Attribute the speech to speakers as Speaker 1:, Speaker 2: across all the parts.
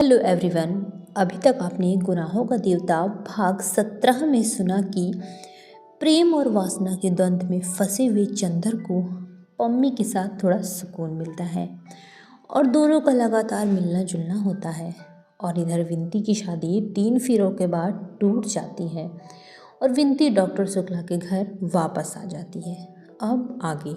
Speaker 1: Hello everyone. अभी तक आपने गुनाहों का देवता भाग 17 में सुना कि प्रेम और वासना के द्वंद्व में फंसे हुए चंदर को पम्मी के साथ थोड़ा सुकून मिलता है और दोनों का लगातार मिलना जुलना होता है। और इधर विंती की शादी 3 फेरों के बाद टूट जाती है और विंती डॉक्टर शुक्ला के घर वापस आ जाती है। अब आगे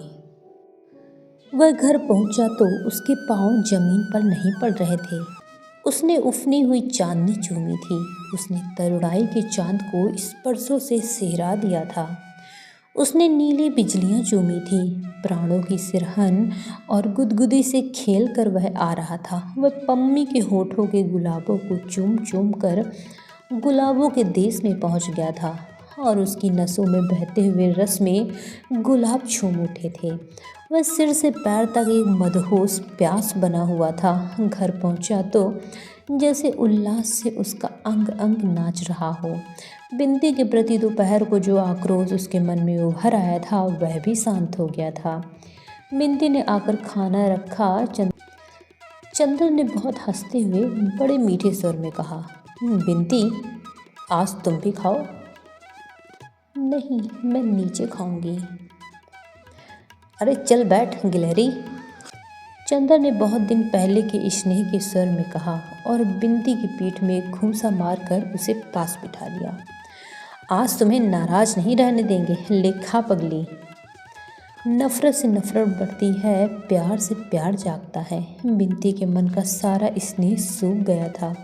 Speaker 1: वह घर पहुंचा तो उसके पांव जमीन पर नहीं पड़ रहे थे। उसने उफनी हुई चांदनी चूमी थी। उसने तरुणाई के चांद को स्पर्शों से सेहरा दिया था। उसने नीली बिजलियां चूमी थी। प्राणों की सिरहन और गुदगुदी से खेल कर वह आ रहा था। वह पम्मी के होठों के गुलाबों को चूम चूम कर गुलाबों के देश में पहुंच गया था और उसकी नसों में बहते हुए रस में गुलाब झूम उठे थे। वह सिर से पैर तक एक मदहोश प्यास बना हुआ था। घर पहुंचा तो जैसे उल्लास से उसका अंग अंग नाच रहा हो। बिंदी के प्रति दोपहर को जो आक्रोश उसके मन में उभर आया था वह भी शांत हो गया था। बिंदी ने आकर खाना रखा। चंद्र ने बहुत हंसते हुए बड़े मीठे स्वर में कहा, बिंदी आज तुम भी खाओ। नहीं, मैं नीचे खाऊंगी। अरे चल बैठ गिलहरी, चंद्र ने बहुत दिन पहले के स्नेह के स्वर में कहा और बिंदी की पीठ में एक घूंसा मारकर उसे पास बिठा लिया। आज तुम्हें नाराज नहीं रहने देंगे, लेखा पगली। नफरत से नफरत बढ़ती है, प्यार से प्यार जागता है। बिंदी के मन का सारा स्नेह सूख गया था।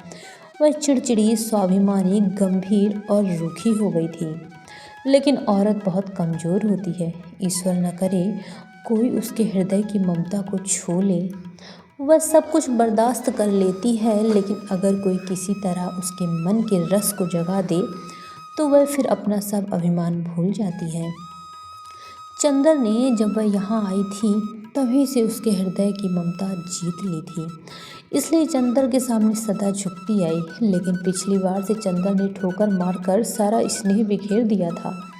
Speaker 1: वह चिड़चिड़ी, स्वाभिमानी, गंभीर और रूखी हो गई थी। लेकिन औरत बहुत कमज़ोर होती है। ईश्वर न करे कोई उसके हृदय की ममता को छू ले। वह सब कुछ बर्दाश्त कर लेती है, लेकिन अगर कोई किसी तरह उसके मन के रस को जगा दे तो वह फिर अपना सब अभिमान भूल जाती है। चंदर ने जब वह यहाँ आई थी तभी से उसके हृदय की ममता जीत ली थी, इसलिए चंदर के सामने सदा झुकती आई। लेकिन पिछली बार से चंदर ने ठोकर मारकर सारा स्नेह बिखेर दिया था।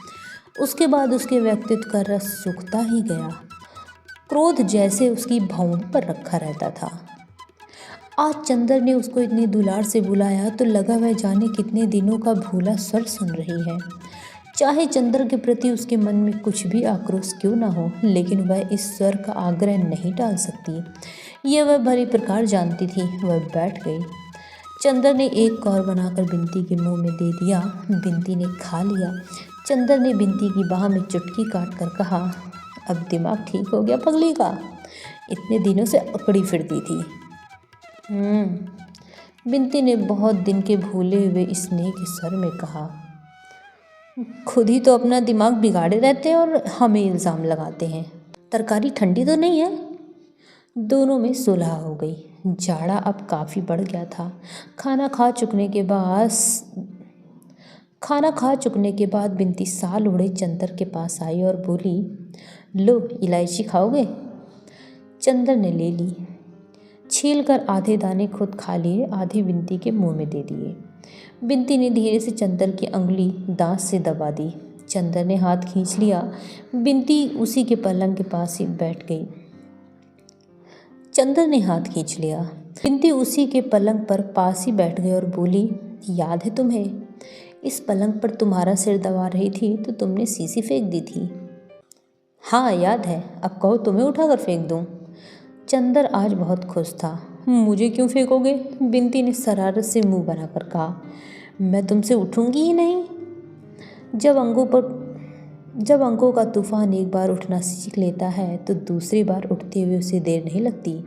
Speaker 1: उसके बाद उसके व्यक्तित्व का रस सूखता ही गया। क्रोध जैसे उसकी भौं पर रखा रहता था। आज चंदर ने उसको इतनी दुलार से बुलाया तो लगा वह जाने कितने दिनों का भूला स्वर सुन रही है। चाहे चंद्र के प्रति उसके मन में कुछ भी आक्रोश क्यों ना हो, लेकिन वह इस स्वर का आग्रह नहीं टाल सकती। यह वह भली प्रकार जानती थी। वह बैठ गई। चंद्र ने एक कौर बनाकर बिंती के मुंह में दे दिया। बिंती ने खा लिया। चंद्र ने बिंती की बाह में चुटकी काट कर कहा, अब दिमाग ठीक हो गया पगली का? इतने दिनों से अकड़ी फिरती थी। बिंती ने बहुत दिन के भूले हुए स्नेह के स्वर में कहा, खुद ही तो अपना दिमाग बिगाड़े रहते हैं और हमें इल्ज़ाम लगाते हैं। तरकारी ठंडी तो नहीं है? दोनों में सुलह हो गई। जाड़ा अब काफ़ी बढ़ गया था। खाना खा चुकने के बाद बिंती साल ओढ़े चंदर के पास आई और बोली, लो इलायची खाओगे? चंदर ने ले ली। छील कर आधे दाने खुद खा लिए, आधे बिंती के मुंह में दे दिए। बिंती ने धीरे से चंदर की अंगुली दांत से दबा दी। चंदर ने हाथ खींच लिया। बिंती उसी के पलंग के पास ही बैठ गई। चंदर ने हाथ खींच लिया। बिंती उसी के पलंग पर पास ही बैठ गई और बोली, याद है तुम्हें? इस पलंग पर तुम्हारा सिर दबा रही थी तो तुमने शीशी फेंक दी थी। हाँ याद है, अब कहो तुम्हें उठाकर फेंक दूँ? चंदर आज बहुत खुश था। मुझे क्यों फेंकोगे? बिंती ने शरारत से मुंह बनाकर कहा, मैं तुमसे उठूंगी ही नहीं। जब अंगों का तूफान एक बार उठना सीख लेता है तो दूसरी बार उठते हुए उसे देर नहीं लगती।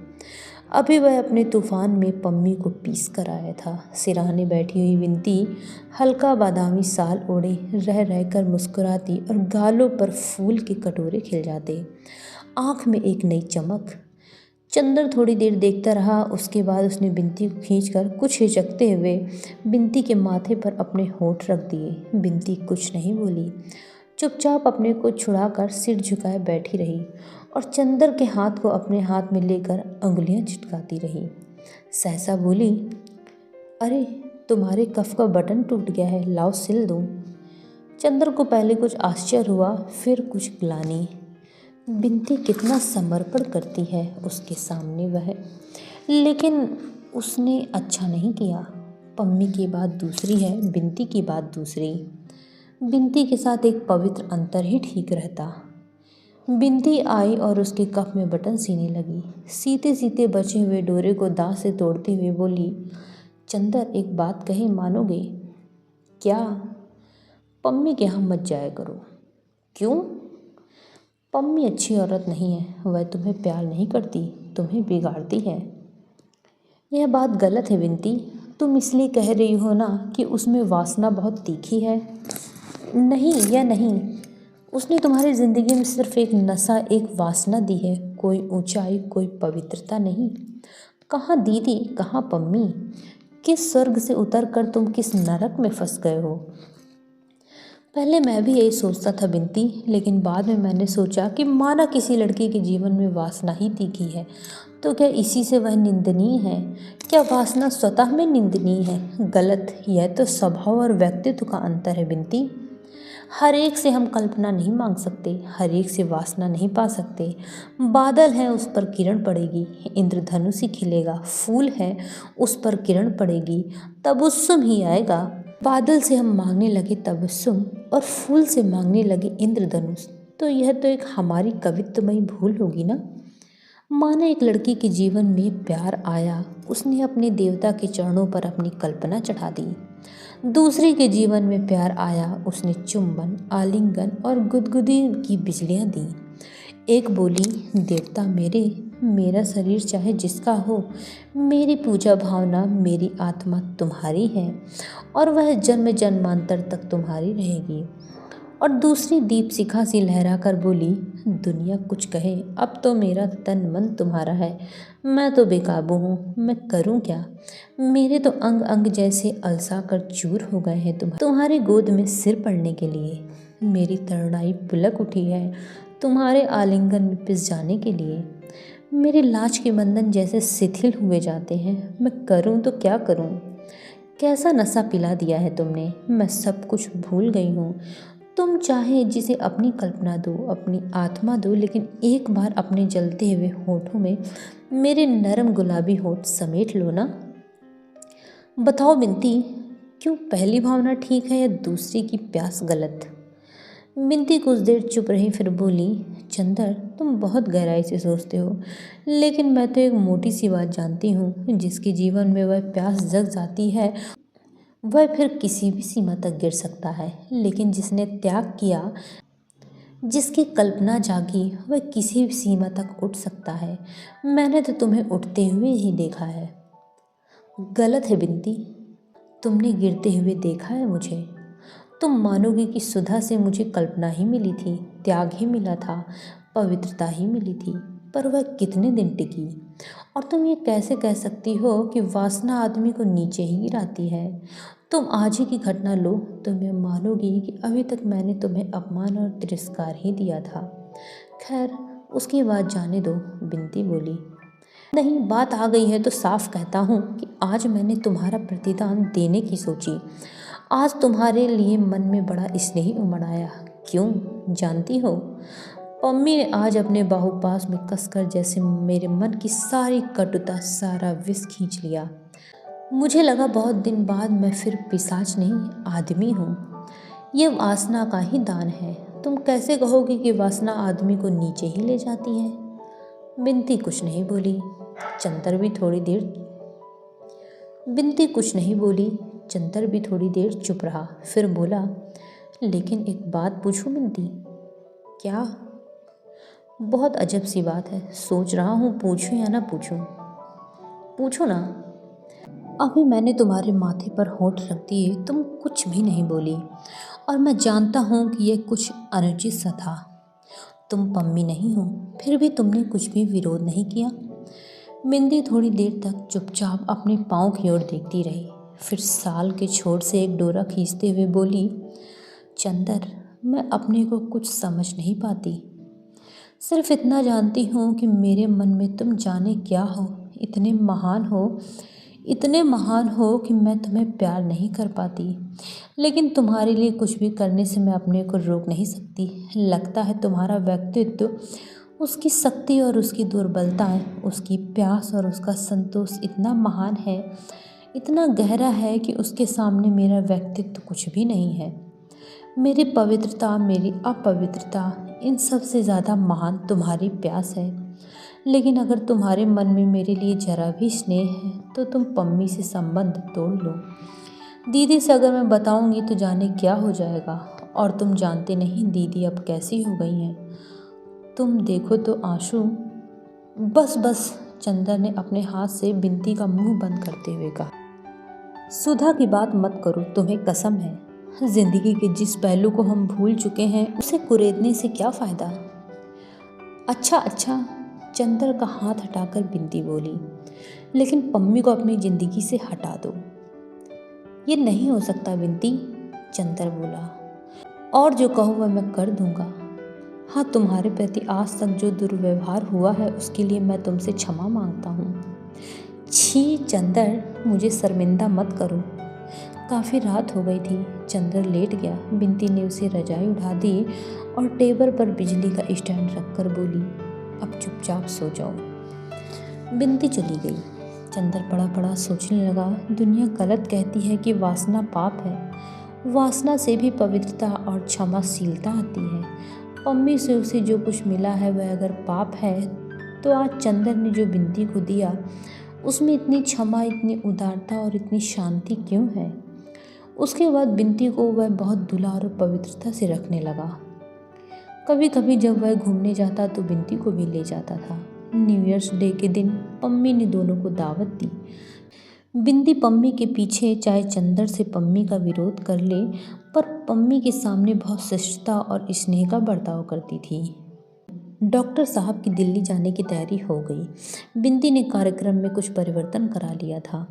Speaker 1: अभी वह अपने तूफान में पम्मी को पीस कर आया था। सिरहाने बैठी हुई बिंती हल्का बादामी साल ओढ़े रह रहकर मुस्कुराती और गालों पर फूल के कटोरे खिल जाते, आँख में एक नई चमक। चंदर थोड़ी देर देखता रहा। उसके बाद उसने बिंती को खींचकर कुछ हिचकते हुए बिंती के माथे पर अपने होंठ रख दिए। बिंती कुछ नहीं बोली, चुपचाप अपने को छुड़ाकर सिर झुकाए बैठी रही और चंदर के हाथ को अपने हाथ में लेकर अंगुलियां चिटकाती रही। सहसा बोली, अरे तुम्हारे कफ का बटन टूट गया है, लाओ सिल दूँ। चंदर को पहले कुछ आश्चर्य हुआ, फिर कुछ ग्लानि। बिंती कितना समर्पण करती है उसके सामने वह, लेकिन उसने अच्छा नहीं किया। पम्मी की बात दूसरी है, बिनती की बात दूसरी। बिनती के साथ एक पवित्र अंतर ही ठीक रहता। बिनती आई और उसके कप में बटन सीने लगी। सीते सीते बचे हुए डोरे को दांत से तोड़ते हुए बोली, चंदर एक बात कहे मानोगे? क्या? पम्मी के यहाँ मत जाया करो। क्यों? पम्मी अच्छी औरत नहीं है, वह तुम्हें प्यार नहीं करती, तुम्हें बिगाड़ती है। यह बात गलत है बिनती, तुम इसलिए कह रही हो ना कि उसमें वासना बहुत तीखी है। नहीं, यह नहीं, उसने तुम्हारी ज़िंदगी में सिर्फ एक नशा, एक वासना दी है, कोई ऊंचाई, कोई पवित्रता नहीं। कहाँ दीदी, कहाँ पम्मी? किस स्वर्ग से उतर कर तुम किस नरक में फंस गए हो? पहले मैं भी यही सोचता था बिनती, लेकिन बाद में मैंने सोचा कि माना किसी लड़की के जीवन में वासना ही तीखी है, तो क्या इसी से वह निंदनीय है? क्या वासना स्वतः में निंदनीय है? गलत। यह तो स्वभाव और व्यक्तित्व का अंतर है बिनती। हर एक से हम कल्पना नहीं मांग सकते, हर एक से वासना नहीं पा सकते। बादल है, उस पर किरण पड़ेगी, इंद्रधनुष ही खिलेगा। फूल है, उस पर किरण पड़ेगी, तबस्सुम ही आएगा। बादल से हम मांगने लगे तबस्सुम और फूल से मांगने लगे इंद्रधनुष, तो यह तो एक हमारी कवित्वमयी भूल होगी ना। माना एक लड़की के जीवन में प्यार आया, उसने अपने देवता के चरणों पर अपनी कल्पना चढ़ा दी। दूसरी के जीवन में प्यार आया, उसने चुंबन, आलिंगन और गुदगुदी की बिजलियां दी। एक बोली, देवता मेरे, मेरा शरीर चाहे जिसका हो, मेरी पूजा भावना, मेरी आत्मा तुम्हारी है और वह जन्म जन्मांतर तक तुम्हारी रहेगी। और दूसरी दीप शिखा सी लहरा कर बोली, दुनिया कुछ कहे, अब तो मेरा तन मन तुम्हारा है, मैं तो बेकाबू हूँ, मैं करूँ क्या? मेरे तो अंग अंग जैसे अलसा कर चूर हो गए हैं तुम्हारे गोद में सिर पड़ने के लिए। मेरी तरुणाई पुलक उठी है तुम्हारे आलिंगन में पिस जाने के लिए। मेरे लाज के बंधन जैसे शिथिल हुए जाते हैं, मैं करूँ तो क्या करूँ? कैसा नशा पिला दिया है तुमने, मैं सब कुछ भूल गई हूँ। तुम चाहे जिसे अपनी कल्पना दो, अपनी आत्मा दो, लेकिन एक बार अपने जलते हुए होठों में मेरे नरम गुलाबी होठ समेट लो ना। बताओ बिनती, क्यों पहली भावना ठीक है या दूसरी की प्यास गलत? बिनती कुछ देर चुप रही, फिर बोली, चंदर तुम बहुत गहराई से सोचते हो, लेकिन मैं तो एक मोटी सी बात जानती हूँ। जिसके जीवन में वह प्यास जग जाती है वह फिर किसी भी सीमा तक गिर सकता है, लेकिन जिसने त्याग किया, जिसकी कल्पना जागी, वह किसी भी सीमा तक उठ सकता है। मैंने तो तुम्हें उठते हुए ही देखा है। गलत है बिनती, तुमने गिरते हुए देखा है मुझे। तुम मानोगे कि सुधा से मुझे कल्पना ही मिली थी, त्याग ही मिला था, पवित्रता ही मिली थी, पर वह कितने दिन टिकी? और तुम ये कैसे कह सकती हो कि वासना आदमी को नीचे ही गिराती है? तुम आज ही की घटना लो, तुम यह मानोगी कि अभी तक मैंने तुम्हें अपमान और तिरस्कार ही दिया था। खैर, उसकी बात जाने दो, बिनती बोली। नहीं, बात आ गई है तो साफ कहता हूँ कि आज मैंने तुम्हारा प्रतिदान देने की सोची। आज तुम्हारे लिए मन में बड़ा स्नेह उमड़ आया। क्यों, जानती हो? पम्मी ने आज अपने बाहुपास में कसकर जैसे मेरे मन की सारी कटुता, सारा विष खींच लिया। मुझे लगा बहुत दिन बाद मैं फिर पिशाच नहीं, आदमी हूँ। ये वासना का ही दान है। तुम कैसे कहोगे कि वासना आदमी को नीचे ही ले जाती है? बिनती कुछ नहीं बोली। चंदर भी थोड़ी देर बिनती कुछ नहीं बोली। चंदर भी थोड़ी देर चुप रहा, फिर बोला, लेकिन एक बात पूछूं बिनती? क्या? बहुत अजब सी बात है, सोच रहा हूँ पूछूं या ना पूछूं। पूछो ना। अभी मैंने तुम्हारे माथे पर होंठ रख दिए, तुम कुछ भी नहीं बोली, और मैं जानता हूँ कि यह कुछ अनुचित सा था। तुम पम्मी नहीं हो, फिर भी तुमने कुछ भी विरोध नहीं किया। बिंदी थोड़ी देर तक चुपचाप अपने पाँव की ओर देखती रही, फिर साल के छोर से एक डोरा खींचते हुए बोली, चंदर, मैं अपने को कुछ समझ नहीं पाती। सिर्फ इतना जानती हूँ कि मेरे मन में तुम जाने क्या हो, इतने महान हो कि मैं तुम्हें प्यार नहीं कर पाती, लेकिन तुम्हारे लिए कुछ भी करने से मैं अपने को रोक नहीं सकती। लगता है तुम्हारा व्यक्तित्व उसकी शक्ति और उसकी दुर्बलताएं, उसकी प्यास और उसका संतोष इतना महान है, इतना गहरा है कि उसके सामने मेरा व्यक्तित्व कुछ भी नहीं है। मेरी पवित्रता, मेरी अपवित्रता, इन सब से ज़्यादा महान तुम्हारी प्यास है। लेकिन अगर तुम्हारे मन में मेरे लिए जरा भी स्नेह है तो तुम पम्मी से संबंध तोड़ लो। दीदी से अगर मैं बताऊंगी तो जाने क्या हो जाएगा। और तुम जानते नहीं दीदी अब कैसी हो गई हैं। तुम देखो तो आंसू। बस बस, चंदर ने अपने हाथ से बिनती का मुंह बंद करते हुए कहा। सुधा की बात मत करो, तुम्हें कसम है। जिंदगी के जिस पहलू को हम भूल चुके हैं उसे कुरेदने से क्या फायदा। अच्छा अच्छा, चंदर का हाथ हटाकर बिनती बोली, लेकिन पम्मी को अपनी जिंदगी से हटा दो। ये नहीं हो सकता बिनती, चंदर बोला। और जो कहो वह मैं कर दूंगा। हाँ, तुम्हारे प्रति आज तक जो दुर्व्यवहार हुआ है उसके लिए मैं तुमसे क्षमा मांगता हूँ। छी चंदर, मुझे शर्मिंदा मत करो। काफ़ी रात हो गई थी। चंदर लेट गया। बिनती ने उसे रजाई उठा दी और टेबल पर बिजली का स्टैंड रखकर बोली, अब चुपचाप सो जाओ। बिनती चली गई। चंदर पड़ा पड़ा सोचने लगा, दुनिया गलत कहती है कि वासना पाप है। वासना से भी पवित्रता और क्षमाशीलता आती है। पम्मी से उसे जो कुछ मिला है वह अगर पाप है तो आज चंदर ने जो बिनती को दिया उसमें इतनी क्षमा, इतनी उदारता और इतनी शांति क्यों है। उसके बाद बिनती को वह बहुत दुलार और पवित्रता से रखने लगा। कभी कभी जब वह घूमने जाता तो बिनती को भी ले जाता था। न्यू ईयर्स डे के दिन पम्मी ने दोनों को दावत दी। बिनती पम्मी के पीछे चाहे चंदर से पम्मी का विरोध कर ले, पर पम्मी के सामने बहुत शिष्टता और स्नेह का बर्ताव करती थी। डॉक्टर साहब की दिल्ली जाने की तैयारी हो गई। बिनती ने कार्यक्रम में कुछ परिवर्तन करा लिया था।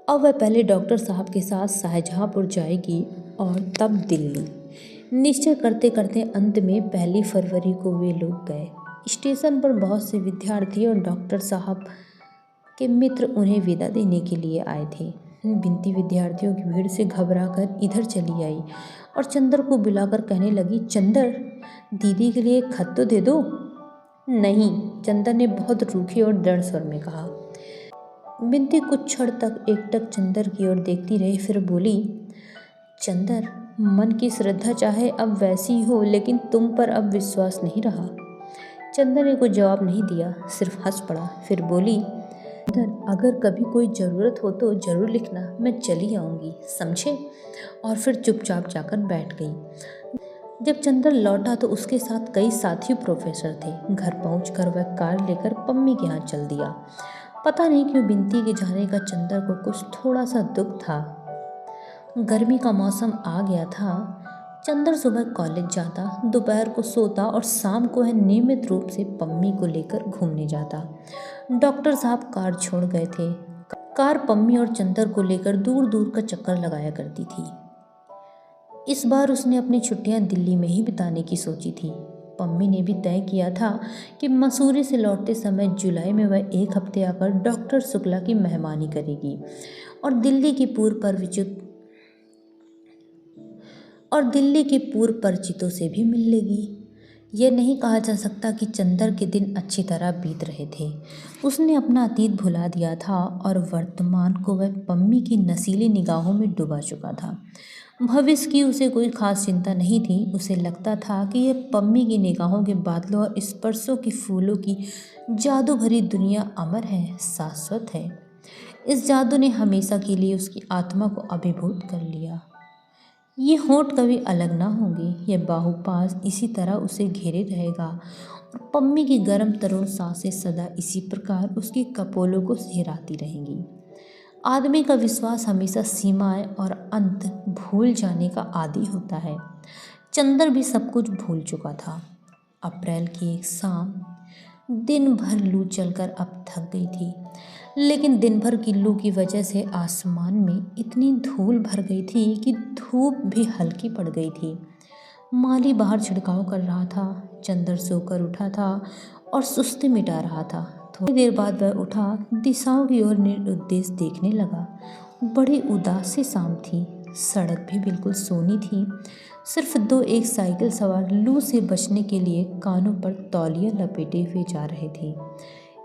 Speaker 1: अब वह पहले डॉक्टर साहब के साथ शाहजहाँपुर जाएगी और तब दिल्ली। निश्चय करते करते अंत में 1 फरवरी को वे लोग गए। स्टेशन पर बहुत से विद्यार्थी और डॉक्टर साहब के मित्र उन्हें विदा देने के लिए आए थे। बिनती विद्यार्थियों की भीड़ से घबराकर इधर चली आई और चंदर को बुलाकर कहने लगी, चंदर, दीदी के लिए एक खत तो दे दो। नहीं, चंदर ने बहुत रूखे और दृढ़ स्वर में कहा। बिनती कुछ क्षण तक एकटक चंदर की ओर देखती रही, फिर बोली, चंदर, मन की श्रद्धा चाहे अब वैसी हो, लेकिन तुम पर अब विश्वास नहीं रहा। चंदर ने कोई जवाब नहीं दिया, सिर्फ हंस पड़ा। फिर बोली, अगर कभी कोई ज़रूरत हो तो ज़रूर लिखना, मैं चली आऊँगी, समझे। और फिर चुपचाप जाकर बैठ गई। जब चंदर लौटा तो उसके साथ कई साथी प्रोफेसर थे। घर पहुंचकर वह कार लेकर पम्मी के यहाँ चल दिया। पता नहीं क्यों बिनती के जाने का चंदर को कुछ थोड़ा सा दुख था। गर्मी का मौसम आ गया था। चंदर सुबह कॉलेज जाता, दोपहर को सोता और शाम को वह नियमित रूप से पम्मी को लेकर घूमने जाता। डॉक्टर साहब कार छोड़ गए थे। कार पम्मी और चंदर को लेकर दूर दूर का चक्कर लगाया करती थी। इस बार उसने अपनी छुट्टियां दिल्ली में ही बिताने की सोची थी। पम्मी ने भी तय किया था कि मसूरी से लौटते समय जुलाई में वह 1 हफ्ते आकर डॉक्टर शुक्ला की मेहमानी करेगी और दिल्ली के पूर्व परिचितों से भी मिल लेगी। यह नहीं कहा जा सकता कि चंदर के दिन अच्छी तरह बीत रहे थे। उसने अपना अतीत भुला दिया था और वर्तमान को वह पम्मी की नशीली निगाहों में डूबा चुका था। भविष्य की उसे कोई खास चिंता नहीं थी। उसे लगता था कि यह पम्मी की निगाहों के बादलों और स्पर्शों की फूलों की जादू भरी दुनिया अमर है, शाश्वत है। इस जादू ने हमेशा के लिए उसकी आत्मा को अभिभूत कर लिया। ये होंठ कभी अलग ना होंगे, यह बाहुपास इसी तरह उसे घेरे रहेगा और पम्मी की गर्म तरुण सांसें सदा इसी प्रकार उसकी कपोलों को सिहराती रहेंगी। आदमी का विश्वास हमेशा सीमाएं और अंत भूल जाने का आदी होता है। चंदर भी सब कुछ भूल चुका था। अप्रैल की एक शाम, दिन भर लू चलकर अब थक गई थी, लेकिन दिन भर की लू की वजह से आसमान में इतनी धूल भर गई थी कि धूप भी हल्की पड़ गई थी। माली बाहर छिड़काव कर रहा था। चंदर सोकर उठा था और सुस्ती मिटा रहा था। थोड़ी देर बाद वह उठा, दिशाओं की ओर निरुद्देश देखने लगा। बड़ी उदास सी शाम थी। सड़क भी बिल्कुल सूनी थी। सिर्फ दो एक साइकिल सवार लू से बचने के लिए कानों पर तौलिया लपेटे हुए जा रहे थे।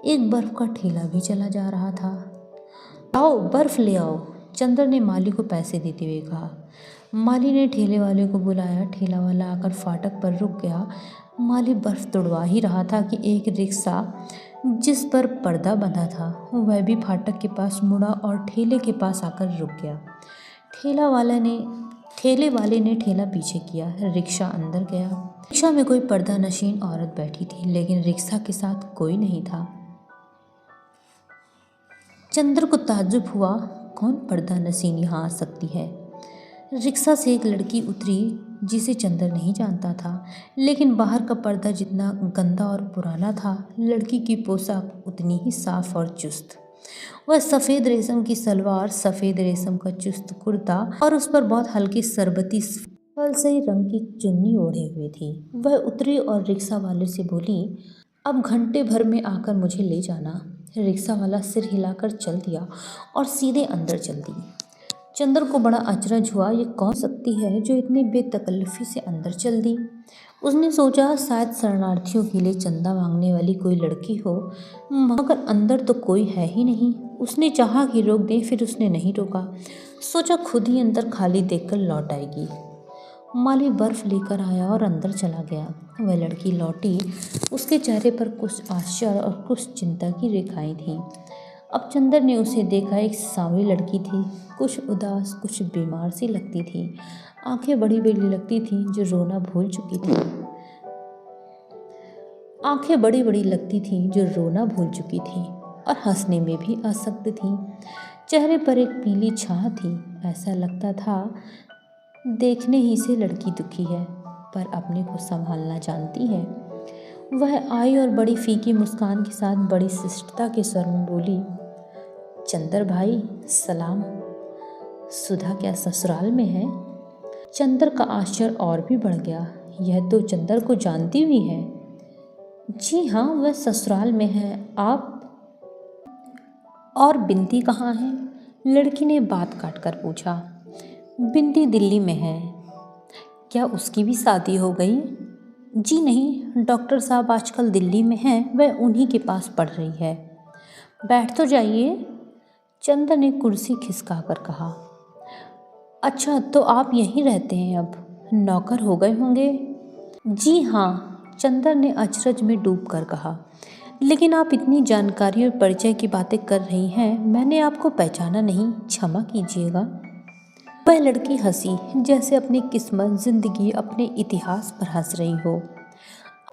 Speaker 1: एक बर्फ का ठेला भी चला जा रहा था। आओ बर्फ ले आओ, चंद्र ने माली को पैसे देते हुए कहा। माली ने ठेले वाले को बुलाया। ठेला वाला आकर फाटक पर रुक गया। माली बर्फ तोड़वा ही रहा था कि एक रिक्शा जिस पर पर्दा बंधा था वह भी फाटक के पास मुड़ा और ठेले के पास आकर रुक गया। ठेले वाले ने ठेला पीछे किया। रिक्शा अंदर गया। रिक्शा में कोई पर्दा नशीन औरत बैठी थी, लेकिन रिक्शा के साथ कोई नहीं था। चंद्र को ताज्जुब हुआ, कौन पर्दा नशीन यहाँ आ सकती है। रिक्शा से एक लड़की उतरी जिसे चंद्र नहीं जानता था, लेकिन बाहर का पर्दा जितना गंदा और पुराना था, लड़की की पोशाक उतनी ही साफ और चुस्त। वह सफ़ेद रेशम की सलवार, सफ़ेद रेशम का चुस्त कुर्ता और उस पर बहुत हल्की सरबती फलसई रंग की चुन्नी ओढ़े हुए थी। वह उतरी और रिक्शा वाले से बोली, अब घंटे भर में आकर मुझे ले जाना। रिक्शा वाला सिर हिलाकर चल दिया और सीधे अंदर चल दी। चंद्र को बड़ा अचरज हुआ, ये कौन सकती है जो इतनी बेतकल्लुफ़ी से अंदर चल दी। उसने सोचा शायद शरणार्थियों के लिए चंदा मांगने वाली कोई लड़की हो, मगर अंदर तो कोई है ही नहीं। उसने चाहा कि रोक दे, फिर उसने नहीं रोका। सोचा खुद ही अंदर खाली देखकर लौट आएगी। माली बर्फ़ लेकर आया और अंदर चला गया। वह लड़की लौटी। उसके चेहरे पर कुछ आश्चर्य और कुछ चिंता की रेखाएं थीं। अब चंद्र ने उसे देखा। एक सांवली लड़की थी, कुछ उदास, कुछ बीमार सी लगती थी। आंखें बड़ी बड़ी लगती थीं जो रोना भूल चुकी थी। और हंसने में भी आसक्त थी। चेहरे पर एक पीली छाह थी। ऐसा लगता था देखने ही से लड़की दुखी है, पर अपने को संभालना जानती है। वह आई और बड़ी फीकी मुस्कान के साथ बड़ी शिष्टता के स्वर में बोली, चंद्र भाई सलाम। सुधा क्या ससुराल में है? चंद्र का आश्चर्य और भी बढ़ गया। यह तो चंद्र को जानती हुई है। जी हाँ, वह ससुराल में है। आप और बिंदी कहाँ है? लड़की ने बात काट कर पूछा। बिंदी दिल्ली में है। क्या उसकी भी शादी हो गई? जी नहीं, डॉक्टर साहब आजकल दिल्ली में हैं, वह उन्हीं के पास पढ़ रही है। बैठ तो जाइए, चंद्र ने कुर्सी खिसका कर कहा। अच्छा, तो आप यहीं रहते हैं? अब नौकर हो गए होंगे? जी हाँ, चंद्र ने अचरज में डूब कर कहा। लेकिन आप इतनी जानकारी और परिचय की बातें कर रही हैं, मैंने आपको पहचाना नहीं, क्षमा कीजिएगा। वह लड़की हंसी, जैसे अपनी किस्मत, जिंदगी, अपने इतिहास पर हंस रही हो।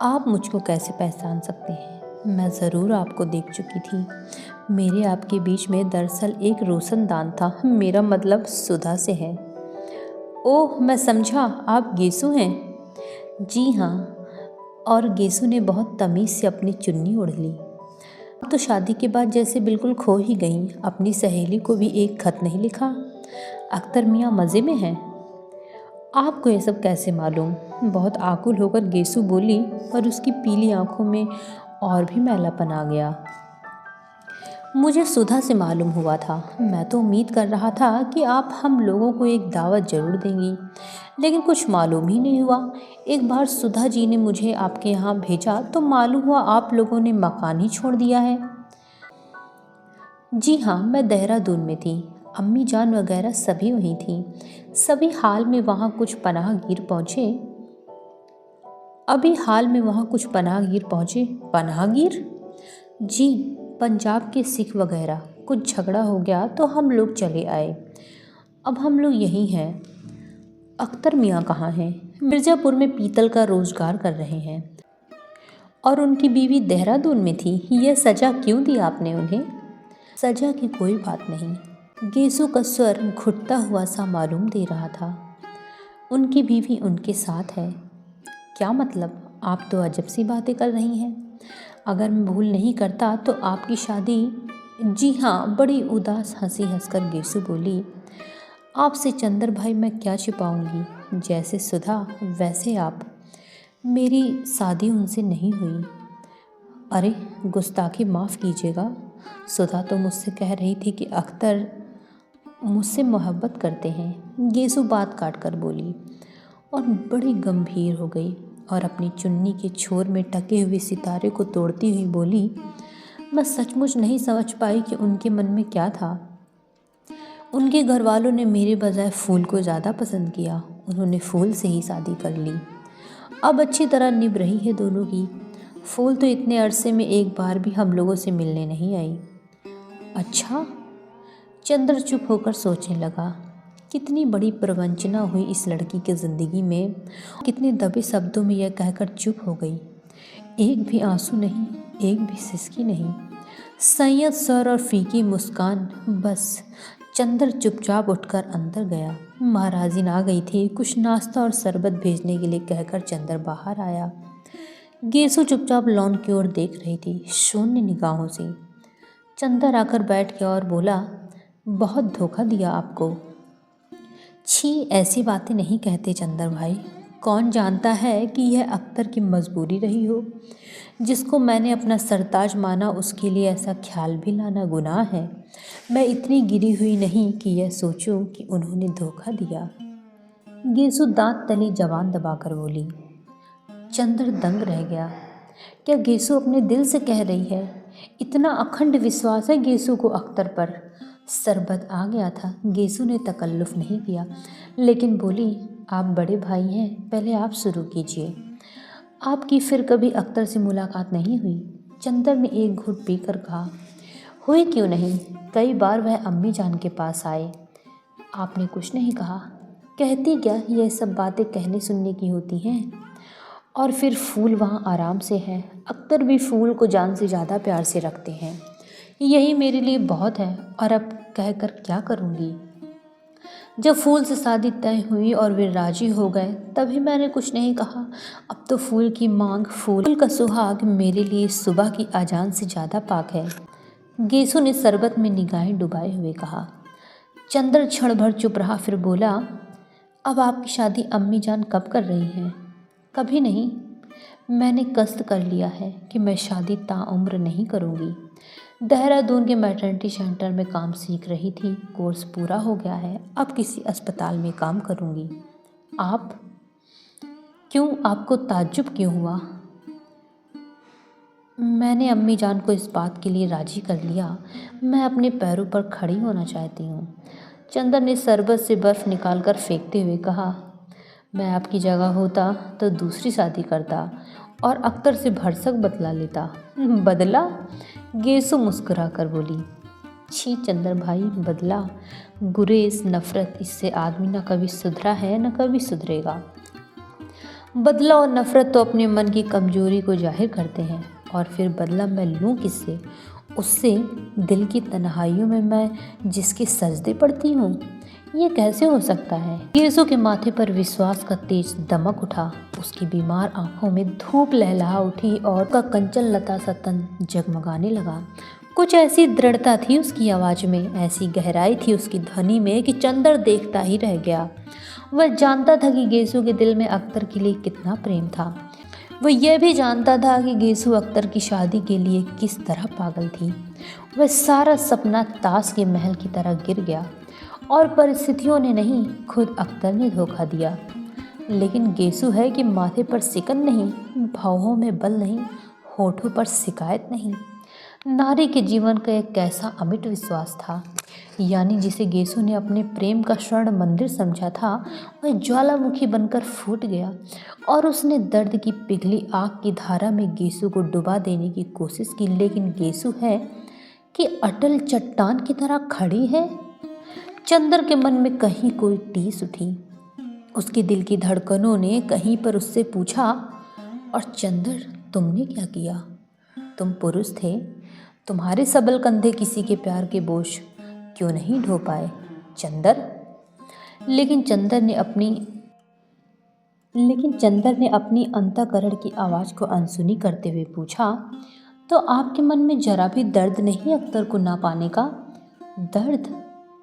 Speaker 1: आप मुझको कैसे पहचान सकते हैं? मैं ज़रूर आपको देख चुकी थी। मेरे आपके बीच में दरअसल एक रोशनदान था। मेरा मतलब सुधा से है। ओह, मैं समझा, आप गेसु हैं। जी हाँ। और गेसु ने बहुत तमीज़ से अपनी चुन्नी ओढ़ ली। अब तो शादी के बाद जैसे बिल्कुल खो ही गई। अपनी सहेली को भी एक खत नहीं लिखा। अख्तर मियाँ मज़े में हैं। आपको ये सब कैसे मालूम? बहुत आकुल होकर गेसु बोली और उसकी पीली आंखों में और भी मैलापन आ गया। मुझे सुधा से मालूम हुआ था। मैं तो उम्मीद कर रहा था कि आप हम लोगों को एक दावत ज़रूर देंगी, लेकिन कुछ मालूम ही नहीं हुआ। एक बार सुधा जी ने मुझे आपके यहाँ भेजा तो मालूम हुआ आप लोगों ने मकान ही छोड़ दिया है। जी हाँ, मैं देहरादून में थी। अम्मी जान वगैरह सभी वहीं थी। सभी हाल में वहाँ कुछ पनाहगीर पहुँचे। पनाहगीर? जी, पंजाब के सिख वगैरह। कुछ झगड़ा हो गया तो हम लोग चले आए। अब हम लोग यहीं हैं। अख्तर मियाँ कहाँ हैं? मिर्ज़ापुर में पीतल का रोज़गार कर रहे हैं। और उनकी बीवी देहरादून में थी। यह सज़ा क्यों दी आपने उन्हें? सज़ा की कोई बात नहीं। गेसु का स्वर घुटता हुआ सा मालूम दे रहा था। उनकी बीवी उनके साथ है। क्या मतलब? आप तो अजब सी बातें कर रही हैं। अगर मैं भूल नहीं करता तो आपकी शादी। जी हाँ, बड़ी उदास हंसी हंसकर गेसु बोली। आपसे चंद्र भाई मैं क्या छिपाऊंगी? जैसे सुधा वैसे आप। मेरी शादी उनसे नहीं हुई। अरे गुस्ताखी माफ़ कीजिएगा। सुधा तो मुझसे कह रही थी कि अख्तर। मुझसे मोहब्बत करते हैं, गेसु बात काट कर बोली और बड़ी गंभीर हो गई और अपनी चुन्नी के छोर में टके हुए सितारे को तोड़ती हुई बोली, मैं सचमुच नहीं समझ पाई कि उनके मन में क्या था। उनके घर वालों ने मेरे बजाय फूल को ज़्यादा पसंद किया। उन्होंने फूल से ही शादी कर ली। अब अच्छी तरह निभ रही है दोनों की। फूल तो इतने अरसे में एक बार भी हम लोगों से मिलने नहीं आई। अच्छा। चंद्र चुप होकर सोचने लगा। कितनी बड़ी प्रवंचना हुई इस लड़की की ज़िंदगी में। कितने दबे शब्दों में यह कहकर चुप हो गई। एक भी आंसू नहीं, एक भी सिसकी नहीं, संयत स्वर और फीकी मुस्कान। बस चंद्र चुपचाप उठकर अंदर गया। महाराजिन आ गई थी। कुछ नाश्ता और शरबत भेजने के लिए कहकर चंद्र बाहर आया। गेसु चुपचाप लॉन की ओर देख रही थी, शून्य निगाहों से। चंद्र आकर बैठ गया और बोला, बहुत धोखा दिया आपको। छी, ऐसी बातें नहीं कहते चंद्र भाई। कौन जानता है कि यह अख्तर की मजबूरी रही हो। जिसको मैंने अपना सरताज माना उसके लिए ऐसा ख्याल भी लाना गुनाह है। मैं इतनी गिरी हुई नहीं कि यह सोचूं कि उन्होंने धोखा दिया। गेसु दांत तले जबान दबाकर बोली। चंद्र दंग रह गया। क्या गेसु अपने दिल से कह रही है? इतना अखंड विश्वास है गेसु को अख्तर पर। शरबत आ गया था। गेसु ने तकल्लुफ़ नहीं किया, लेकिन बोली, आप बड़े भाई हैं, पहले आप शुरू कीजिए। आपकी फिर कभी अख्तर से मुलाकात नहीं हुई? चंद्र ने एक घूंट पीकर कहा, हुई क्यों नहीं, कई बार वह अम्मी जान के पास आए। आपने कुछ नहीं कहा? कहती क्या, यह सब बातें कहने सुनने की होती हैं। और फिर फूल वहाँ आराम से है। अख्तर भी फूल को जान से ज़्यादा प्यार से रखते हैं। यही मेरे लिए बहुत है। और अब कहकर क्या करूँगी। जब फूल से शादी तय हुई और वे राजी हो गए तभी मैंने कुछ नहीं कहा। अब तो फूल की मांग, फूल का सुहाग मेरे लिए सुबह की अजान से ज़्यादा पाक है। गेसु ने शरबत में निगाहें डुबाए हुए कहा। चंद्र क्षण भर चुप रहा, फिर बोला, अब आपकी शादी अम्मी जान कब कर रही हैं? कभी नहीं। मैंने कष्ट कर लिया है कि मैं शादी ताउम्र नहीं करूँगी। देहरादून के मैटरनिटी सेंटर में काम सीख रही थी, कोर्स पूरा हो गया है। अब किसी अस्पताल में काम करूँगी। आप? क्यों, आपको ताज्जुब क्यों हुआ? मैंने अम्मी जान को इस बात के लिए राजी कर लिया। मैं अपने पैरों पर खड़ी होना चाहती हूँ। चंदर ने शरबत से बर्फ़ निकालकर फेंकते हुए कहा, मैं आपकी जगह होता तो दूसरी शादी करता और अख्तर से भरसक बदला लेता। बदला? गेसु मुस्कुरा कर बोली, छी चंदर भाई, बदला, गुरेज, नफ़रत, इससे आदमी न कभी सुधरा है न कभी सुधरेगा। बदला और नफ़रत तो अपने मन की कमजोरी को जाहिर करते हैं। और फिर बदला मैं लूँ किससे? उससे दिल की तन्हाइयों में मैं जिसके सजदे पड़ती हूँ। ये कैसे हो सकता है? गेसु के माथे पर विश्वास का तेज दमक उठा। उसकी बीमार आंखों में धूप लहला उठी और उसका कंचन लता सा तन जगमगाने लगा। कुछ ऐसी दृढ़ता थी उसकी आवाज़ में, ऐसी गहराई थी उसकी ध्वनि में कि चंद्र देखता ही रह गया। वह जानता था कि गेसु के दिल में अख्तर के लिए कितना प्रेम था। वह यह भी जानता था कि गेसु अख्तर की शादी के लिए किस तरह पागल थी। वह सारा सपना ताश के महल की तरह गिर गया और परिस्थितियों ने नहीं, खुद अख्तर ने धोखा दिया। लेकिन गेसु है कि माथे पर सिकन नहीं, भावों में बल नहीं, होठों पर शिकायत नहीं। नारी के जीवन का एक कैसा अमिट विश्वास था, यानी जिसे गेसु ने अपने प्रेम का स्वर्ण मंदिर समझा था, वह ज्वालामुखी बनकर फूट गया और उसने दर्द की पिघली आग की धारा में गेसु को डुबा देने की कोशिश की। लेकिन गेसु है कि अटल चट्टान की तरह खड़ी है। चंद्र के मन में कहीं कोई टीस उठी। उसके दिल की धड़कनों ने कहीं पर उससे पूछा, और चंद्र, तुमने क्या किया? तुम पुरुष थे, तुम्हारे सबल कंधे किसी के प्यार के बोझ क्यों नहीं ढो पाए चंद्र? लेकिन चंद्र ने अपनी अंतःकरण की आवाज़ को अनसुनी करते हुए पूछा, तो आपके मन में जरा भी दर्द नहीं अख्तर को ना पाने का? दर्द?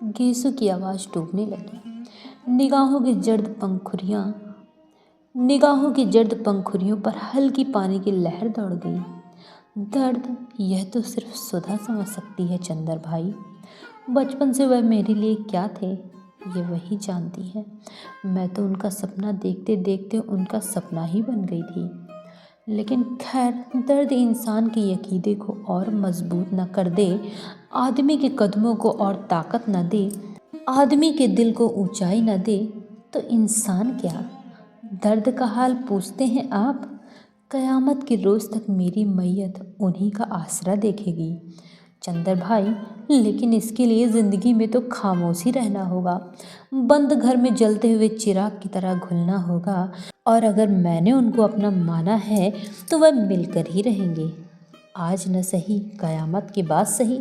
Speaker 1: गेसु की आवाज़ डूबने लगी। निगाहों की जर्द पंखुड़ियों पर हल्की पानी की लहर दौड़ गई। दर्द, यह तो सिर्फ सुधा समझ सकती है चंद्र भाई। बचपन से वह मेरे लिए क्या थे ये वही जानती है। मैं तो उनका सपना देखते देखते उनका सपना ही बन गई थी। लेकिन खैर, दर्द इंसान के अकीदे को और मजबूत न कर दे, आदमी के कदमों को और ताकत न दे, आदमी के दिल को ऊंचाई न दे, तो इंसान क्या। दर्द का हाल पूछते हैं आप। कयामत के रोज़ तक मेरी मैयत उन्हीं का आसरा देखेगी चंदर भाई। लेकिन इसके लिए ज़िंदगी में तो खामोशी रहना होगा, बंद घर में जलते हुए चिराग की तरह घुलना होगा। और अगर मैंने उनको अपना माना है तो वह मिलकर ही रहेंगे। आज न सही, कयामत के बाद सही।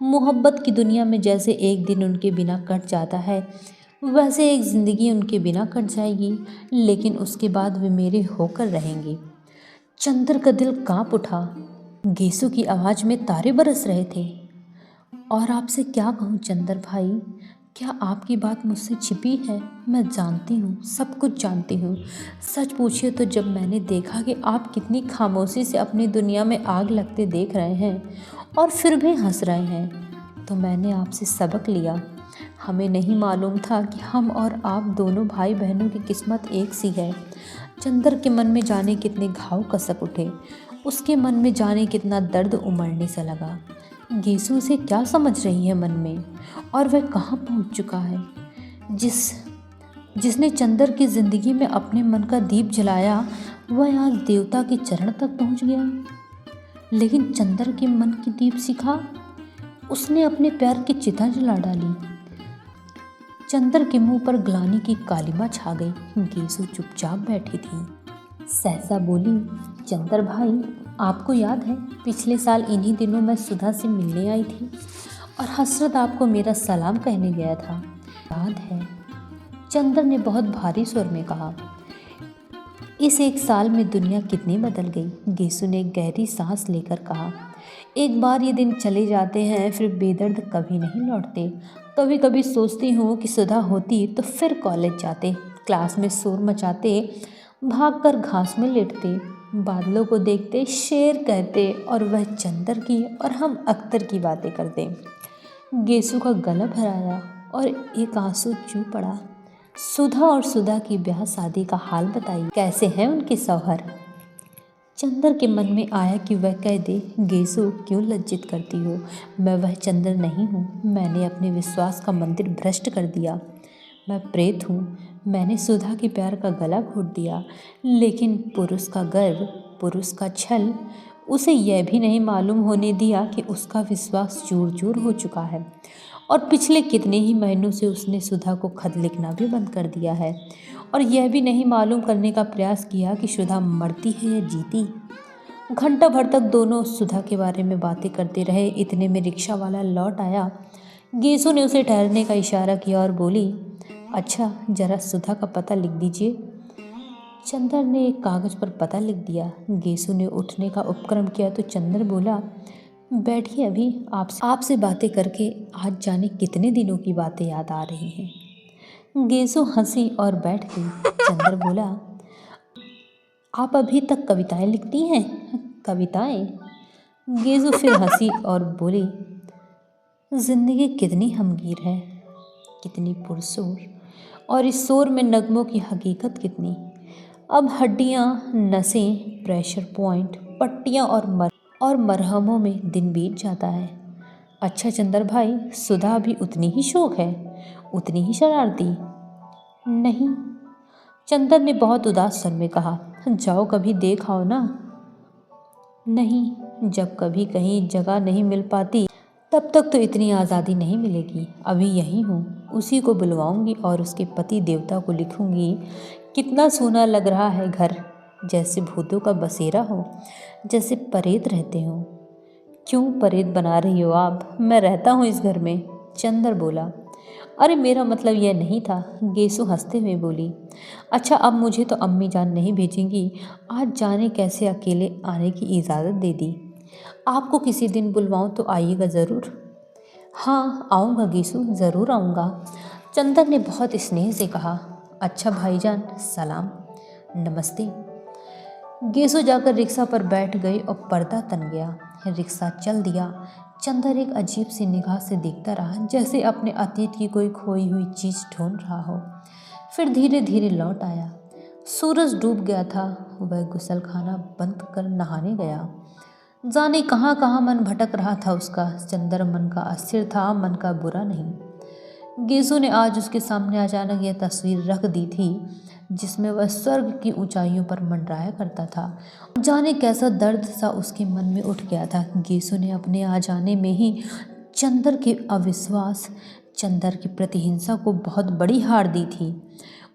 Speaker 1: मोहब्बत की दुनिया में जैसे एक दिन उनके बिना कट जाता है, वैसे एक ज़िंदगी उनके बिना कट जाएगी, लेकिन उसके बाद वे मेरे होकर रहेंगे। चंदर का दिल कांप उठा। गेसू की आवाज़ में तारे बरस रहे थे। और आपसे क्या कहूँ चंदर भाई, क्या आपकी बात मुझसे छिपी है? मैं जानती हूँ, सब कुछ जानती हूँ। सच पूछिए तो जब मैंने देखा कि आप कितनी खामोशी से अपनी दुनिया में आग लगते देख रहे हैं और फिर भी हंस रहे हैं, तो मैंने आपसे सबक लिया। हमें नहीं मालूम था कि हम और आप दोनों भाई बहनों की किस्मत एक सी है। चंदर के मन में जाने कितने घाव कसक उठे, उसके मन में जाने कितना दर्द उमड़ने सा लगा। गेसू उसे क्या समझ रही है मन में, और वह कहाँ पहुँच चुका है। जिसने चंदर की ज़िंदगी में अपने मन का दीप जलाया, वह आज देवता के चरण तक पहुँच गया। लेकिन चंदर के मन की दीप शिखा उसने अपने प्यार की चिता जला डाली। चंदर के मुंह पर ग्लानि की कालिमा छा गई। गेसू चुपचाप बैठी थी। सहसा बोली, चंदर भाई, आपको याद है पिछले साल इन्हीं दिनों मैं सुधा से मिलने आई थी और हसरत आपको मेरा सलाम कहने गया था, याद है? चंदर ने बहुत भारी स्वर में कहा। इस एक साल में दुनिया कितनी बदल गई, गेसू ने गहरी सांस लेकर कहा। एक बार ये दिन चले जाते हैं, फिर बेदर्द कभी नहीं लौटते। कभी कभी सोचती हूँ कि सुधा होती तो फिर कॉलेज जाते, क्लास में शोर मचाते, भागकर घास में लेटते, बादलों को देखते, शेर कहते, और वह चंदर की और हम अख्तर की बातें करते। गेसू का गला भराया और एक आंसू चू पड़ा। सुधा और सुधा की ब्याह शादी का हाल बताइए, कैसे हैं उनके शौहर? चंदर के मन में आया कि वह कह दे, गेसू क्यों लज्जित करती हो, मैं वह चंदर नहीं हूँ। मैंने अपने विश्वास का मंदिर भ्रष्ट कर दिया। मैं प्रेत हूँ। मैंने सुधा के प्यार का गला घोट दिया। लेकिन पुरुष का गर्व, पुरुष का छल, उसे यह भी नहीं मालूम होने दिया कि उसका विश्वास चूर चूर हो चुका है। और पिछले कितने ही महीनों से उसने सुधा को खत लिखना भी बंद कर दिया है, और यह भी नहीं मालूम करने का प्रयास किया कि सुधा मरती है या जीती। घंटा भर तक दोनों सुधा के बारे में बातें करते रहे। इतने में रिक्शा वाला लौट आया। गेसू ने उसे ठहरने का इशारा किया और बोली, अच्छा, जरा सुधा का पता लिख दीजिए। चंदर ने एक कागज़ पर पता लिख दिया। गेसू ने उठने का उपक्रम किया तो चंदर बोला, बैठिए, अभी आपसे बातें करके आज जाने कितने दिनों की बातें याद आ रही हैं। गेसू हंसी और बैठ गई। चंदर बोला, आप अभी तक कविताएं लिखती हैं? कविताएं? गेसू फिर हंसी और बोली, जिंदगी कितनी हमगीर है, कितनी पुरशोर, और इस शोर में नगमों की हकीकत कितनी। अब हड्डियाँ, नसें, प्रेशर पॉइंट, पट्टियाँ और मरहमों में दिन बीत जाता है। अच्छा चंदर भाई, सुधा भी उतनी ही शौक है, उतनी ही शरारती? नहीं, चंदर ने बहुत उदास स्वर में कहा। जाओ कभी देख आओ ना। नहीं, जब कभी कहीं जगह नहीं मिल पाती तब तक तो इतनी आज़ादी नहीं मिलेगी। अभी यहीं हूँ, उसी को बुलवाऊंगी और उसके पति देवता को लिखूंगी, कितना सोना लग रहा है घर, जैसे भूतों का बसेरा हो, जैसे परेत रहते हो। क्यों परेत बना रही हो आप? मैं रहता हूँ इस घर में, चंदर बोला। अरे मेरा मतलब यह नहीं था, गेसू हंसते हुए बोली। अच्छा, अब मुझे तो अम्मी जान नहीं भेजेंगी, आज जाने कैसे अकेले आने की इजाज़त दे दी। आपको किसी दिन बुलवाऊं तो आइएगा ज़रूर। हाँ आऊँगा गेसू, ज़रूर आऊँगा, चंदर ने बहुत स्नेह से कहा। अच्छा भाईजान, सलाम, नमस्ते। गेसू जाकर रिक्शा पर बैठ गई और पर्दा तन गया। रिक्शा चल दिया। चंदर एक अजीब सी निगाह से देखता रहा, जैसे अपने अतीत की कोई खोई हुई चीज ढूंढ रहा हो। फिर धीरे धीरे लौट आया। सूरज डूब गया था। वह गुसलखाना बंद कर नहाने गया। जाने कहाँ कहाँ मन भटक रहा था उसका। चंदर मन का अस्थिर था, मन का बुरा नहीं। गेसु ने आज उसके सामने अचानक यह तस्वीर रख दी थी, जिसमें वह स्वर्ग की ऊंचाइयों पर मंडराया करता था। जाने कैसा दर्द सा उसके मन में उठ गया था। गेसु ने अपने आ जाने में ही चंदर के अविश्वास, चंदर की प्रतिहिंसा को बहुत बड़ी हार दी थी।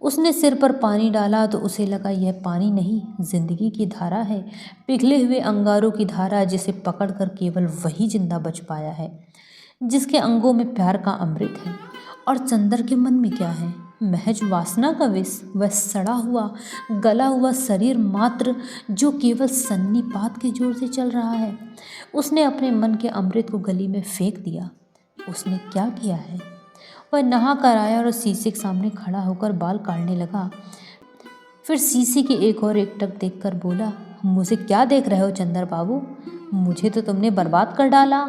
Speaker 1: उसने सिर पर पानी डाला तो उसे लगा यह पानी नहीं, जिंदगी की धारा है, पिघले हुए अंगारों की धारा, जिसे पकड़कर केवल वही जिंदा बच पाया है जिसके अंगों में प्यार का अमृत है। और चंदर के मन में क्या है? महज वासना का विष, वह सड़ा हुआ गला हुआ शरीर मात्र, जो केवल सन्नीपात के जोर से चल रहा है। उसने अपने मन के अमृत को गली में फेंक दिया। उसने क्या किया है? वह नहा कर आया और शीशे के सामने खड़ा होकर बाल काटने लगा। फिर शीशे की एक और एकटक देखकर बोला, मुझे क्या देख रहे हो चंदर बाबू? मुझे तो तुमने बर्बाद कर डाला।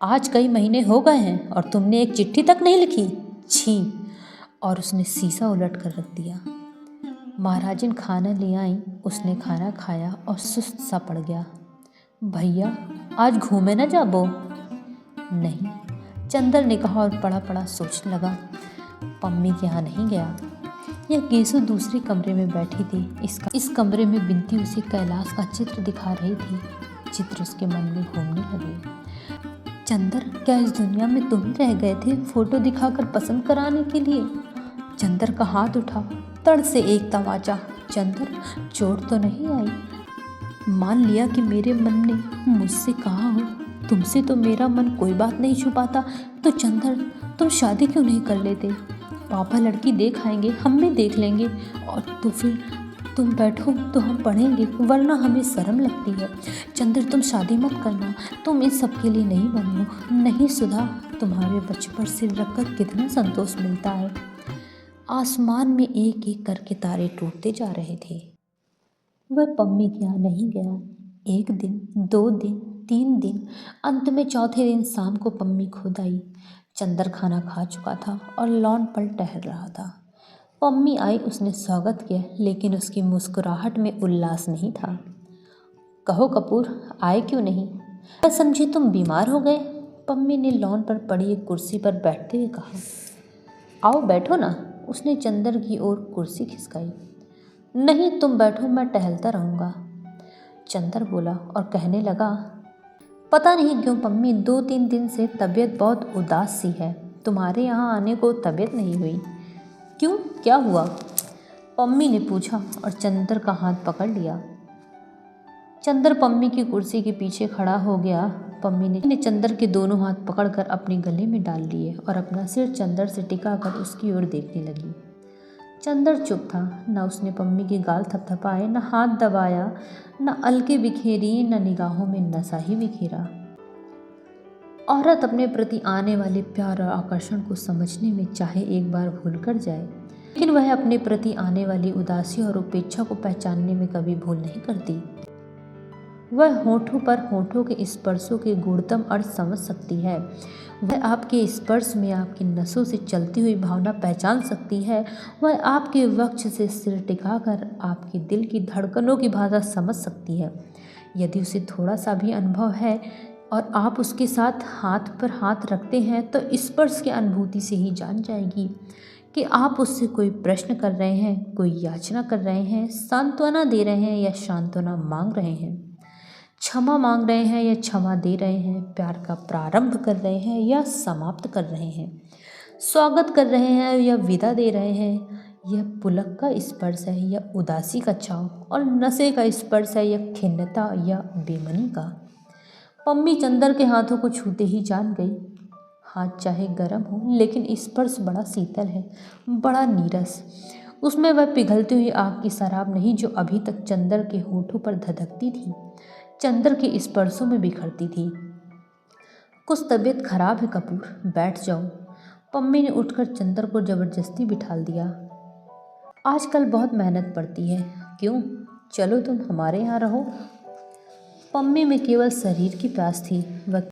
Speaker 1: आज कई महीने हो गए हैं और तुमने एक चिट्ठी तक नहीं लिखी। छी! और उसने शीशा उलट कर रख दिया। महाराजिन खाना ले आई। उसने खाना खाया और सुस्त सा पड़ गया। भैया, आज घूमे न जाबो? नहीं, चंदर ने कहा और पड़ा पड़ा सोचने लगा। पम्मी के यहाँ नहीं गया। यह गेसु दूसरे कमरे में बैठी थी। इस कमरे में बिनती उसे कैलाश का चित्र दिखा रही थी। चित्र उसके मन में घूमने लगे। चंदर, क्या इस दुनिया में तुम ही रह गए थे फोटो दिखाकर पसंद कराने के लिए? चंदर का हाथ उठा, तड़ से एक तमाचा। चंदर, चोट तो नहीं आई? मान लिया कि मेरे मन ने मुझसे कहा हो, तुमसे तो मेरा मन कोई बात नहीं छुपाता, तो चंदर तुम शादी क्यों नहीं कर लेते? पापा लड़की देख आएंगे, हम भी देख लेंगे, और तो फिर तुम बैठो तो हम पढ़ेंगे, वरना हमें शर्म लगती है। चंदर, तुम शादी मत करना, तुम इन सब के लिए नहीं बनी हो। नहीं सुधा, तुम्हारे बच्चे पर सिर रखकर कितना संतोष मिलता है। आसमान में एक एक करके तारे टूटते जा रहे थे। वह पम्मी के यहाँ नहीं गया। 1 दिन, 2 दिन, 3 दिन, अंत में चौथे दिन शाम को पम्मी खुद आई। चंदर खाना खा चुका था और लॉन पर टहल रहा था। पम्मी आई, उसने स्वागत किया, लेकिन उसकी मुस्कुराहट में उल्लास नहीं था। कहो कपूर, आए क्यों नहीं? मैं समझी तुम बीमार हो गए। पम्मी ने लॉन पर पड़ी एक कुर्सी पर बैठते हुए कहा। आओ बैठो ना। उसने चंदर की ओर कुर्सी खिसकाई। नहीं, तुम बैठो, मैं टहलता रहूँगा, चंदर बोला और कहने लगा, पता नहीं क्यों पम्मी 2-3 दिन से तबीयत बहुत उदास सी है। तुम्हारे यहाँ आने को तबीयत नहीं हुई? क्यों, क्या हुआ? पम्मी ने पूछा और चंदर का हाथ पकड़ लिया। चंदर पम्मी की कुर्सी के पीछे खड़ा हो गया। पम्मी ने चंदर के दोनों हाथ पकड़कर अपने गले में डाल लिए और अपना सिर चंदर से टिकाकर उसकी ओर देखने लगी। चंदर चुप था। न उसने पम्मी के गाल थपथपाए, न हाथ दबाया, न अलके बिखेरी, न निगाहों में नशा ही बिखेरा। औरत अपने प्रति आने वाले प्यार और आकर्षण को समझने में चाहे एक बार भूल कर जाए, लेकिन वह अपने प्रति आने वाली उदासी और उपेक्षा को पहचानने में कभी भूल नहीं करती। वह होठों पर होठों के स्पर्शों के गूढ़तम अर्थ समझ सकती है। वह आपके स्पर्श में आपकी नसों से चलती हुई भावना पहचान सकती है। वह आपके वक्ष से सिर टिकाकर आपके दिल की धड़कनों की भाषा समझ सकती है। यदि उसे थोड़ा सा भी अनुभव है और आप उसके साथ हाथ पर हाथ रखते हैं, तो स्पर्श की अनुभूति से ही जान जाएगी कि आप उससे कोई प्रश्न कर रहे हैं, कोई याचना कर रहे हैं, सांत्वना दे रहे हैं या सांत्वना मांग रहे हैं, क्षमा मांग रहे हैं या क्षमा दे रहे हैं, प्यार का प्रारंभ कर रहे हैं या समाप्त कर रहे हैं, स्वागत कर रहे हैं या विदा दे रहे हैं। यह पुलक का स्पर्श है या उदासी का छाव, और नशे का स्पर्श है या खिन्नता या बेमनी का। पम्मी चंदर के हाथों को छूते ही जान गई। हाथ चाहे गर्म हो, लेकिन स्पर्श बड़ा शीतल है, बड़ा नीरस। उसमें वह पिघलती हुई आग की शराब नहीं जो अभी तक चंदर के होठों पर धधकती थी, चंदर के स्पर्शों में बिखरती थी। कुछ तबीयत खराब है कपूर, बैठ जाओ। पम्मी ने उठकर चंदर को जबरदस्ती बिठाल दिया। आजकल बहुत मेहनत पड़ती है। क्यों, चलो तुम हमारे यहाँ रहो। पम्मी में केवल शरीर की प्यास थी। वह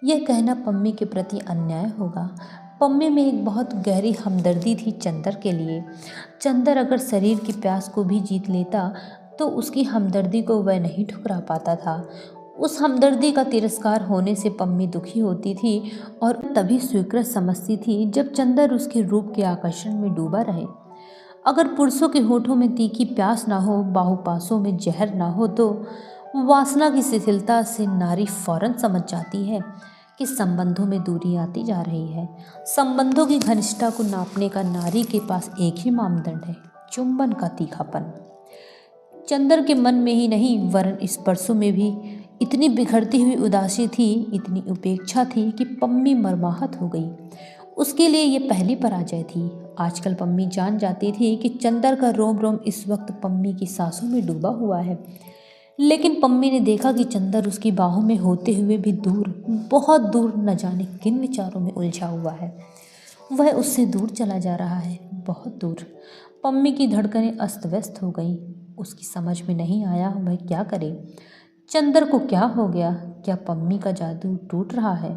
Speaker 1: यह कहना पम्मी के प्रति अन्याय होगा। पम्मी में एक बहुत गहरी हमदर्दी थी चंदर के लिए। चंदर अगर शरीर की प्यास को भी जीत लेता तो उसकी हमदर्दी को वह नहीं ठुकरा पाता था। उस हमदर्दी का तिरस्कार होने से पम्मी दुखी होती थी और तभी स्वीकृत समझती थी जब चंदर उसके रूप के आकर्षण में डूबा रहे। अगर पुरुषों के होठों में तीखी प्यास ना हो, बाहुपासों में जहर ना हो, तो वासना की शिथिलता से नारी फौरन समझ जाती है कि संबंधों में दूरी आती जा रही है। संबंधों की घनिष्ठता को नापने का नारी के पास एक ही मापदंड है, चुंबन का तीखापन। चंदर के मन में ही नहीं वरन स्पर्शों में भी इतनी बिखरती हुई उदासी थी, इतनी उपेक्षा थी कि पम्मी मर्माहत हो गई। उसके लिए ये पहली पराजय थी। आजकल पम्मी जान जाती थी कि चंदर का रोम रोम इस वक्त पम्मी की सांसों में डूबा हुआ है। लेकिन पम्मी ने देखा कि चंदर उसकी बाहों में होते हुए भी दूर, बहुत दूर, न जाने किन विचारों में उलझा हुआ है। वह उससे दूर चला जा रहा है, बहुत दूर। पम्मी की धड़कनें अस्त व्यस्त हो गईं। उसकी समझ में नहीं आया वह क्या करे। चंदर को क्या हो गया? क्या पम्मी का जादू टूट रहा है?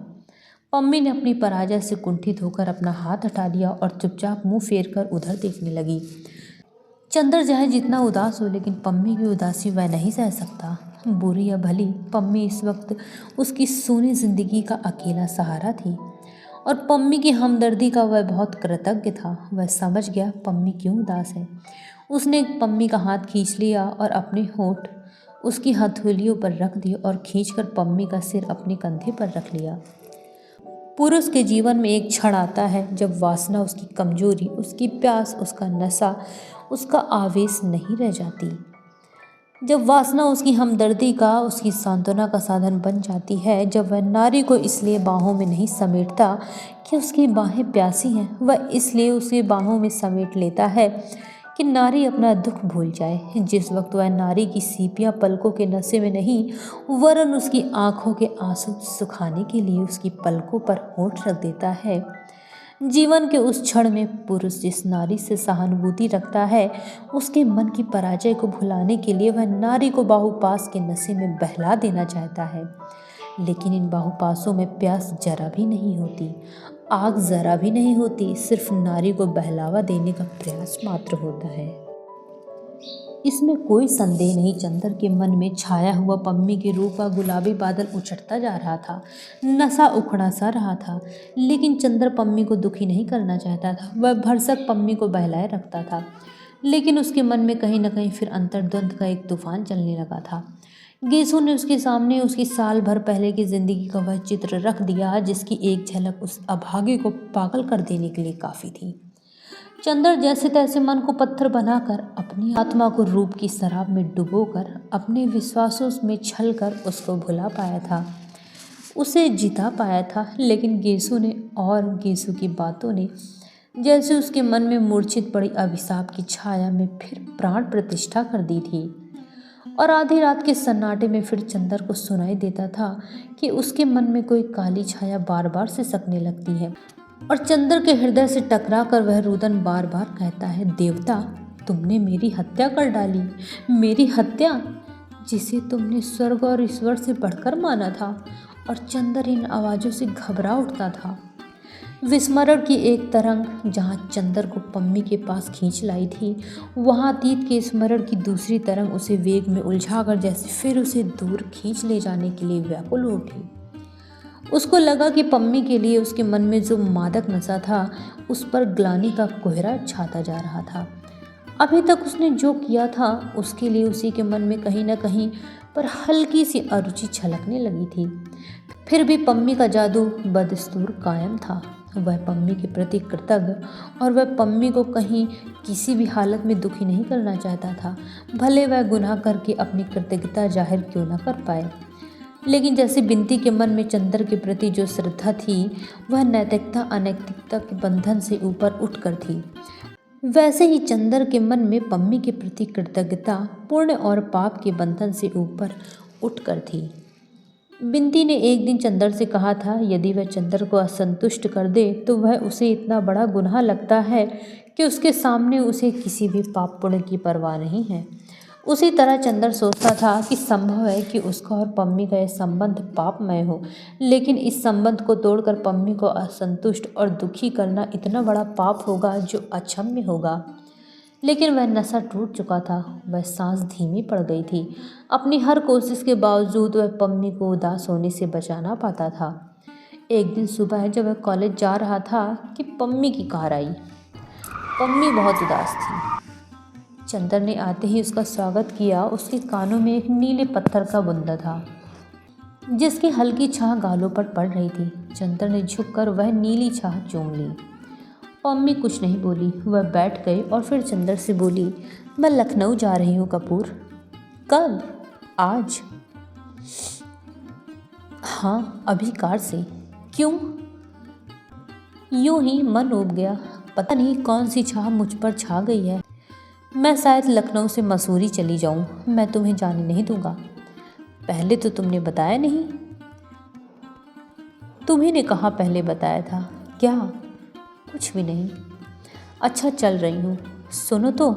Speaker 1: पम्मी ने अपनी पराजय से कुंठित होकर अपना हाथ हटा लिया और चुपचाप मुंह फेर कर उधर देखने लगी। चंदर चाहे जितना उदास हो, लेकिन पम्मी की उदासी वह नहीं सह सकता। बुरी या भली, पम्मी इस वक्त उसकी सूनी जिंदगी का अकेला सहारा थी और पम्मी की हमदर्दी का वह बहुत कृतज्ञ था। वह समझ गया पम्मी क्यों उदास है। उसने पम्मी का हाथ खींच लिया और अपने होंठ उसकी हथेलियों पर रख दिए और खींचकर पम्मी का सिर अपने कंधे पर रख लिया। पुरुष के जीवन में एक क्षण आता है जब वासना, उसकी कमजोरी, उसकी प्यास, उसका नशा, उसका आवेश नहीं रह जाती। जब वासना उसकी हमदर्दी का, उसकी सांत्वना का साधन बन जाती है। जब वह नारी को इसलिए बाहों में नहीं समेटता कि उसकी बाहें प्यासी हैं, वह इसलिए उसे बाहों में समेट लेता है कि नारी अपना दुख भूल जाए। जिस वक्त वह नारी की सीपियां पलकों के नशे में नहीं, वरन उसकी आंखों के आंसू सुखाने के लिए उसकी पलकों पर होंठ रख देता है, जीवन के उस क्षण में पुरुष जिस नारी से सहानुभूति रखता है, उसके मन की पराजय को भुलाने के लिए वह नारी को बाहुपास के नशे में बहला देना चाहता है। लेकिन इन बाहुपासों में प्यास जरा भी नहीं होती, आग जरा भी नहीं होती, सिर्फ नारी को बहलावा देने का प्रयास मात्र होता है। इसमें कोई संदेह नहीं, चंदर के मन में छाया हुआ पम्मी के रूप का गुलाबी बादल उछटता जा रहा था, नशा उखड़ा सा रहा था। लेकिन चंदर पम्मी को दुखी नहीं करना चाहता था। वह भरसक पम्मी को बहलाए रखता था, लेकिन उसके मन में कहीं न कहीं फिर अंतर्द्वंद का एक तूफान चलने लगा था। गेसू ने उसके सामने उसकी साल भर पहले की जिंदगी का वह चित्र रख दिया जिसकी एक झलक उस अभागे को पागल कर देने के लिए काफ़ी थी। चंदर जैसे तैसे मन को पत्थर बनाकर, अपनी आत्मा को रूप की शराब में डुबोकर, अपने विश्वासों में छल कर उसको भुला पाया था, उसे जिता पाया था। लेकिन गेसू ने और गेसू की बातों ने जैसे उसके मन में मूर्छित पड़ी अभिशाप की छाया में फिर प्राण प्रतिष्ठा कर दी थी। और आधी रात के सन्नाटे में फिर चंदर को सुनाई देता था कि उसके मन में कोई काली छाया बार बार से सकने लगती है और चंदर के हृदय से टकरा कर वह रुदन बार बार कहता है, देवता, तुमने मेरी हत्या कर डाली, मेरी हत्या, जिसे तुमने स्वर्ग और ईश्वर से बढ़कर माना था। और चंदर इन आवाज़ों से घबरा उठता था। विस्मरण की एक तरंग जहाँ चंदर को पम्मी के पास खींच लाई थी, वहाँ अतीत के स्मरण की दूसरी तरंग उसे वेग में उलझाकर जैसे फिर उसे दूर खींच ले जाने के लिए व्याकुल हो उठी। उसको लगा कि पम्मी के लिए उसके मन में जो मादक नशा था, उस पर ग्लानि का कोहरा छाता जा रहा था। अभी तक उसने जो किया था उसके लिए उसी के मन में कहीं न कहीं पर हल्की सी अरुचि छलकने लगी थी। फिर भी पम्मी का जादू बदस्तूर कायम था। वह पम्मी के प्रति कृतज्ञ और वह पम्मी को कहीं किसी भी हालत में दुखी नहीं करना चाहता था, भले वह गुनाह करके अपनी कृतज्ञता जाहिर क्यों न कर पाए। लेकिन जैसे बिनती के मन में चंदर के प्रति जो श्रद्धा थी, वह नैतिकता अनैतिकता के बंधन से ऊपर उठकर थी, वैसे ही चंदर के मन में पम्मी के प्रति कृतज्ञता पुण्य और पाप के बंधन से ऊपर उठकर थी। बिनती ने एक दिन चंदर से कहा था, यदि वह चंदर को असंतुष्ट कर दे तो वह उसे इतना बड़ा गुनाह लगता है कि उसके सामने उसे किसी भी पाप पुण्य की परवाह नहीं है। उसी तरह चंदर सोचता था कि संभव है कि उसका और पम्मी का यह संबंध पापमय हो, लेकिन इस संबंध को तोड़कर पम्मी को असंतुष्ट और दुखी करना इतना बड़ा पाप होगा जो अक्षम्य होगा। लेकिन वह नशा टूट चुका था, वह सांस धीमी पड़ गई थी। अपनी हर कोशिश के बावजूद वह पम्मी को उदास होने से बचा ना पाता था। एक दिन सुबह जब वह कॉलेज जा रहा था कि पम्मी की कार आई। पम्मी बहुत उदास थी। चंदर ने आते ही उसका स्वागत किया। उसके कानों में एक नीले पत्थर का बुंदा था, जिसकी हल्की छाह गालों पर पड़ रही थी। चंदर ने झुककर वह नीली छाह चूम ली। पम्मी कुछ नहीं बोली, वह बैठ गई और फिर चंदर से बोली, मैं लखनऊ जा रही हूँ कपूर। कब? आज। हाँ, अभी कार से। क्यों? यूं ही मन ऊब गया। पता नहीं कौन सी छाह मुझ पर छा गई है। मैं शायद लखनऊ से मसूरी चली जाऊं। मैं तुम्हें जाने नहीं दूंगा। पहले तो तुमने बताया नहीं। तुम्ही ने कहाँ पहले बताया था? क्या? कुछ भी नहीं। अच्छा, चल रही हूँ। सुनो तो।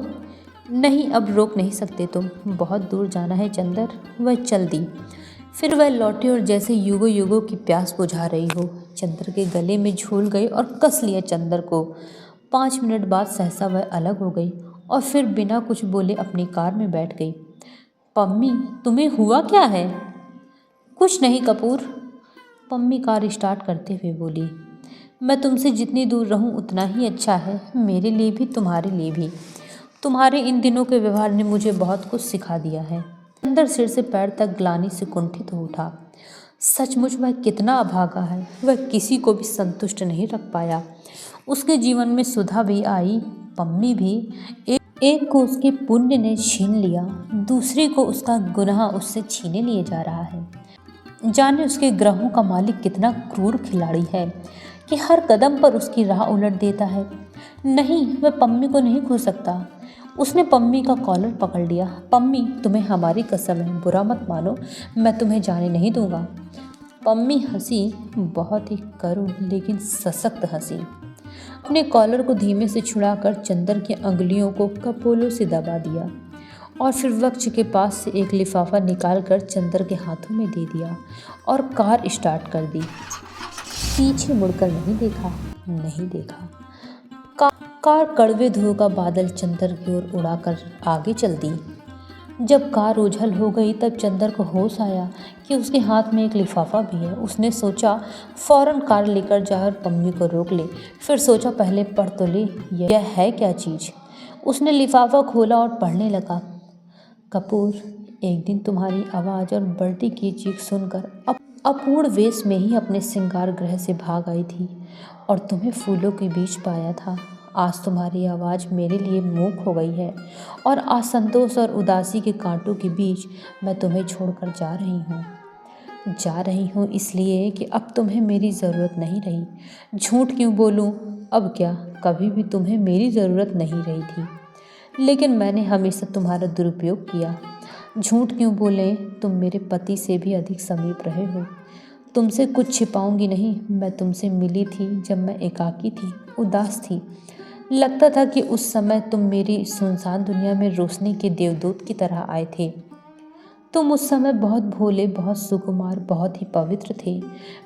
Speaker 1: नहीं, अब रोक नहीं सकते तुम, बहुत दूर जाना है चंदर। वह चल दी। फिर वह लौटी और जैसे युगों युगों की प्यास बुझा रही हो, चंदर के गले में झूल गई और कस लिया चंदर को। 5 मिनट बाद सहसा वह अलग हो गई और फिर बिना कुछ बोले अपनी कार में बैठ गई। पम्मी, तुम्हें हुआ क्या है? कुछ नहीं कपूर। पम्मी कार स्टार्ट करते हुए बोली, मैं तुमसे जितनी दूर रहूं उतना ही अच्छा है, मेरे लिए भी तुम्हारे लिए भी। तुम्हारे इन दिनों के व्यवहार ने मुझे बहुत कुछ सिखा दिया है। अंदर सिर से पैर तक ग्लानि से कुंठित हो उठा। सचमुच वह कितना अभागा है। वह किसी को भी संतुष्ट नहीं रख पाया। उसके जीवन में सुधा भी आई, पम्मी भी। एक को उसके पुण्य ने छीन लिया, दूसरे को उसका गुनाह उससे छीने लिए जा रहा है। जाने उसके ग्रहों का मालिक कितना क्रूर खिलाड़ी है कि हर कदम पर उसकी राह उलट देता है। नहीं, वह पम्मी को नहीं खो सकता। उसने पम्मी का कॉलर पकड़ लिया। पम्मी, तुम्हें हमारी कसम है, बुरा मत मानो, मैं तुम्हें जाने नहीं दूंगा। पम्मी हंसी, बहुत ही करुण लेकिन सशक्त हंसी। अपने कॉलर को धीमे से छुड़ाकर चंदर की अंगुलियों को कपोलों से दबा दिया और फिर वक्ष के पास से एक लिफाफा निकालकर चंदर के हाथों में दे दिया और कार स्टार्ट कर दी। पीछे मुड़कर नहीं देखा, नहीं देखा। कार कड़वे धुएं का बादल चंदर की ओर उड़ाकर आगे चल दी। जब कार उछल हो गई तब चंदर को होश आया कि उसके हाथ में एक लिफाफा भी है। उसने सोचा फौरन कार लेकर जाकर पम्मी को रोक ले, फिर सोचा पहले पढ़ तो ले, यह है क्या चीज़। उसने लिफाफा खोला और पढ़ने लगा। कपूर, एक दिन तुम्हारी आवाज़ और बर्टी की चीख सुनकर अपूर्ण वेश में ही अपने श्रृंगार गृह से भाग आई थी और तुम्हें फूलों के बीच पाया था। आज तुम्हारी आवाज़ मेरे लिए मूक हो गई है और असंतोष और उदासी के कांटों के बीच मैं तुम्हें छोड़कर जा रही हूँ इसलिए कि अब तुम्हें मेरी ज़रूरत नहीं रही। झूठ क्यों बोलूँ? अब क्या, कभी भी तुम्हें मेरी ज़रूरत नहीं रही थी, लेकिन मैंने हमेशा तुम्हारा दुरुपयोग किया। झूठ क्यों बोलें, तुम मेरे पति से भी अधिक समीप रहे हो। तुमसे कुछ छिपाऊंगी नहीं। मैं तुमसे मिली थी जब मैं एकाकी थी, उदास थी। लगता था कि उस समय तुम मेरी सुनसान दुनिया में रोशनी के देवदूत की तरह आए थे। तुम उस समय बहुत भोले, बहुत सुकुमार, बहुत ही पवित्र थे।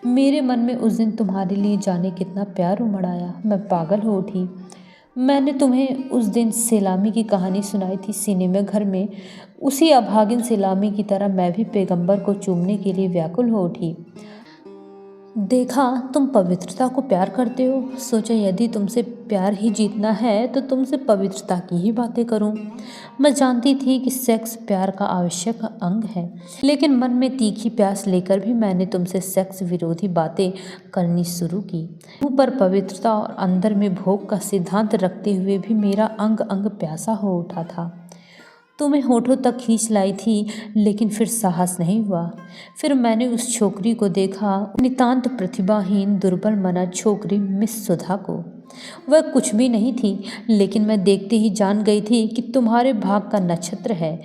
Speaker 1: मेरे मन में उस दिन तुम्हारे लिए जाने कितना प्यार उमड़ आया। मैं पागल हो उठी। मैंने तुम्हें उस दिन सलामी की कहानी सुनाई थी सिनेमा घर में। उसी अभागिन सलामी की तरह मैं भी पैगंबर को चूमने के लिए व्याकुल हो उठी। देखा, तुम पवित्रता को प्यार करते हो। सोचा यदि तुमसे प्यार ही जीतना है तो तुमसे पवित्रता की ही बातें करूं। मैं जानती थी कि सेक्स प्यार का आवश्यक अंग है, लेकिन मन में तीखी प्यास लेकर भी मैंने तुमसे सेक्स विरोधी बातें करनी शुरू की। मुंह पर पवित्रता और अंदर में भोग का सिद्धांत रखते हुए भी मेरा अंग अंग प्यासा हो उठा था। तुम्हें होठों तक खींच लाई थी, लेकिन फिर साहस नहीं हुआ। फिर मैंने उस छोकरी को देखा, नितांत प्रतिभाहीन दुर्बल मना छोकरी मिस सुधा को। वह कुछ भी नहीं थी, लेकिन मैं देखते ही जान गई थी कि तुम्हारे भाग का नक्षत्र है।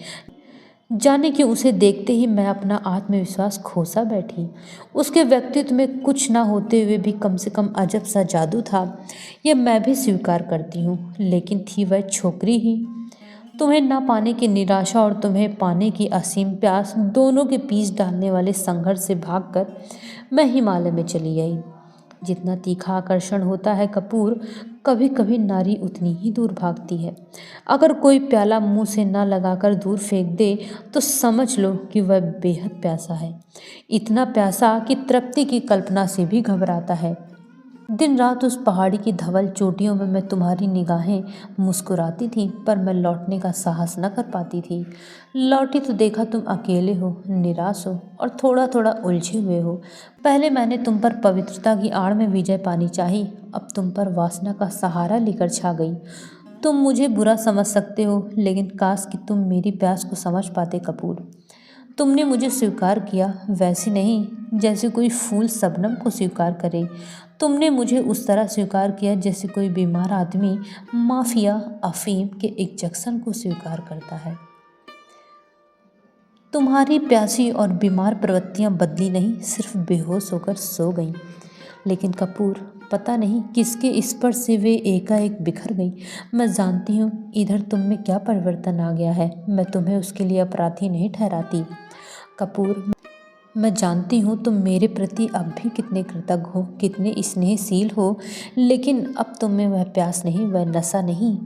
Speaker 1: जाने कि उसे देखते ही मैं अपना आत्मविश्वास खोसा बैठी। उसके व्यक्तित्व में कुछ ना होते हुए भी कम से कम अजब सा जादू था, यह मैं भी स्वीकार करती हूँ, लेकिन थी वह छोकरी ही। तुम्हें ना पाने की निराशा और तुम्हें पाने की असीम प्यास दोनों के बीच डालने वाले संघर्ष से भागकर मैं हिमालय में चली आई। जितना तीखा आकर्षण होता है कपूर, कभी कभी नारी उतनी ही दूर भागती है। अगर कोई प्याला मुंह से ना लगाकर दूर फेंक दे तो समझ लो कि वह बेहद प्यासा है, इतना प्यासा कि तृप्ति की कल्पना से भी घबराता है। दिन रात उस पहाड़ी की धवल चोटियों में मैं तुम्हारी निगाहें मुस्कुराती थी, पर मैं लौटने का साहस न कर पाती थी। लौटी तो देखा तुम अकेले हो, निराश हो और थोड़ा थोड़ा उलझे हुए हो। पहले मैंने तुम पर पवित्रता की आड़ में विजय पानी चाही, अब तुम पर वासना का सहारा लेकर छा गई। तुम मुझे बुरा समझ सकते हो, लेकिन काश कि तुम मेरी प्यास को समझ पाते कपूर। तुमने मुझे स्वीकार किया, वैसे नहीं जैसे कोई फूल शबनम को स्वीकार करे। तुमने मुझे उस तरह स्वीकार किया जैसे कोई बीमार आदमी माफिया अफीम के इंजेक्शन को स्वीकार करता है। तुम्हारी प्यासी और बीमार प्रवृत्तियां बदली नहीं, सिर्फ बेहोश होकर सो गईं। लेकिन कपूर, पता नहीं किसके स्पर्श से वे एकाएक बिखर गई। मैं जानती हूँ इधर तुम में क्या परिवर्तन आ गया है। मैं तुम्हें उसके लिए अपराधी नहीं ठहराती कपूर। मैं जानती हूँ तुम मेरे प्रति अब भी कितने कृतज्ञ हो, कितने स्नेहशील हो, लेकिन अब तुम में वह प्यास नहीं, वह नशा नहीं।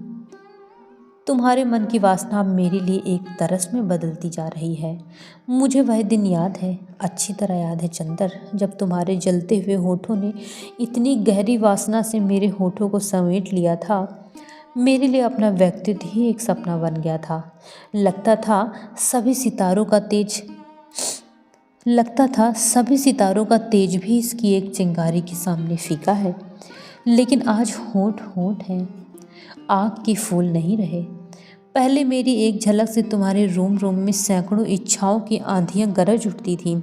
Speaker 1: तुम्हारे मन की वासना मेरे लिए एक तरस में बदलती जा रही है। मुझे वह दिन याद है, अच्छी तरह याद है चंदर, जब तुम्हारे जलते हुए होठों ने इतनी गहरी वासना से मेरे होठों को समेट लिया था। मेरे लिए अपना व्यक्तित्व ही एक सपना बन गया था। लगता था सभी सितारों का तेज भी इसकी एक चिंगारी के सामने फीका है। लेकिन आज होंठ होंठ हैं, आग की फूल नहीं रहे। पहले मेरी एक झलक से तुम्हारे रोम रोम में सैकड़ों इच्छाओं की आंधियां गरज उठती थीं।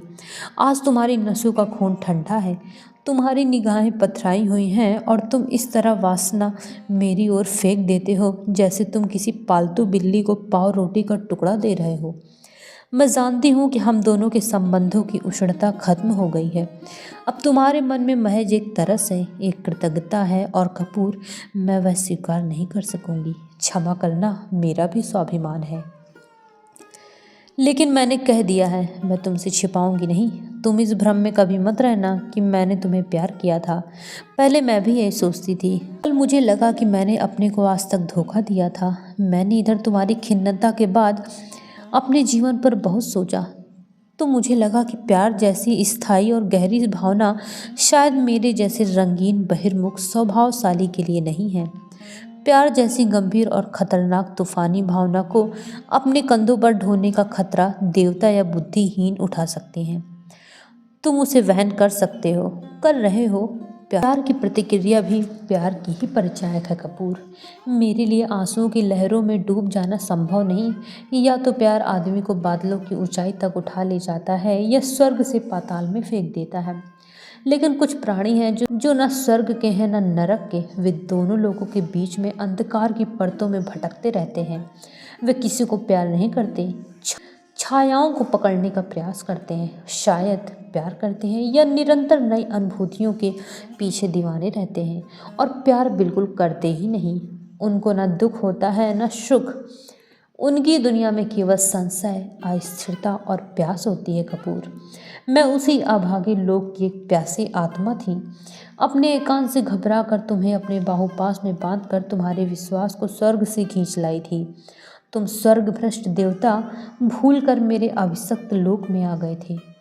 Speaker 1: आज तुम्हारी नसों का खून ठंडा है, तुम्हारी निगाहें पथराई हुई हैं और तुम इस तरह वासना मेरी ओर फेंक देते हो जैसे तुम किसी पालतू बिल्ली को पाव रोटी का टुकड़ा दे रहे हो। मैं जानती हूँ कि हम दोनों के संबंधों की उष्णता खत्म हो गई है। अब तुम्हारे मन में महज एक तरस है, एक कृतज्ञता है, और कपूर, मैं वह स्वीकार नहीं कर सकूंगी। क्षमा करना, मेरा भी स्वाभिमान है। लेकिन मैंने कह दिया है, मैं तुमसे छिपाऊंगी नहीं। तुम इस भ्रम में कभी मत रहना कि मैंने तुम्हें प्यार किया था। पहले मैं भी यही सोचती थी। कल मुझे लगा कि मैंने अपने को आज तक धोखा दिया था। मैंने इधर तुम्हारी खिन्नता के बाद अपने जीवन पर बहुत सोचा, तो मुझे लगा कि प्यार जैसी स्थायी और गहरी भावना शायद मेरे जैसे रंगीन बहिर्मुख स्वभावशाली के लिए नहीं है। प्यार जैसी गंभीर और खतरनाक तूफानी भावना को अपने कंधों पर ढोने का खतरा देवता या बुद्धिहीन उठा सकते हैं। तुम उसे वहन कर सकते हो, कर रहे हो। प्यार की प्रतिक्रिया भी प्यार की ही परिचायक है कपूर। मेरे लिए आंसुओं की लहरों में डूब जाना संभव नहीं। या तो प्यार आदमी को बादलों की ऊंचाई तक उठा ले जाता है या स्वर्ग से पाताल में फेंक देता है। लेकिन कुछ प्राणी हैं जो न स्वर्ग के हैं न नरक के। वे दोनों लोगों के बीच में अंधकार की परतों में भटकते रहते हैं। वे किसी को प्यार नहीं करते, छायाओं को पकड़ने का प्रयास करते हैं। शायद प्यार करते हैं या निरंतर नई अनुभूतियों के पीछे दीवाने रहते हैं। और प्यार बिल्कुल करते ही नहीं। उनको ना दुख होता है न सुख। उनकी दुनिया में केवल संशय, अस्थिरता और प्यास होती है कपूर। मैं उसी अभागे लोक की एक प्यासी आत्मा थी। अपने एकांत से घबरा कर तुम्हें अपने बाहुपास में बांधकर तुम्हारे विश्वास को स्वर्ग से खींच लाई थी। तुम स्वर्ग भ्रष्ट देवता भूलकर मेरे अभिशप्त लोक में आ गए थे।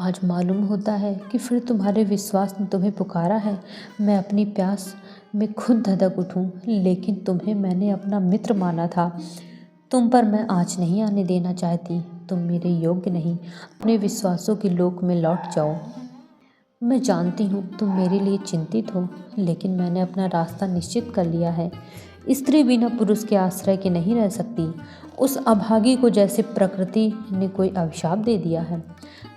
Speaker 1: आज मालूम होता है कि फिर तुम्हारे विश्वास ने तुम्हें पुकारा है। मैं अपनी प्यास में खुद धधक उठूं, लेकिन तुम्हें मैंने अपना मित्र माना था। तुम पर मैं आँच नहीं आने देना चाहती। तुम मेरे योग्य नहीं। अपने विश्वासों के लोक में लौट जाओ। मैं जानती हूँ तुम मेरे लिए चिंतित हो, लेकिन मैंने अपना रास्ता निश्चित कर लिया है। स्त्री बिना पुरुष के आश्रय के नहीं रह सकती। उस अभागी को जैसे प्रकृति ने कोई अभिशाप दे दिया है।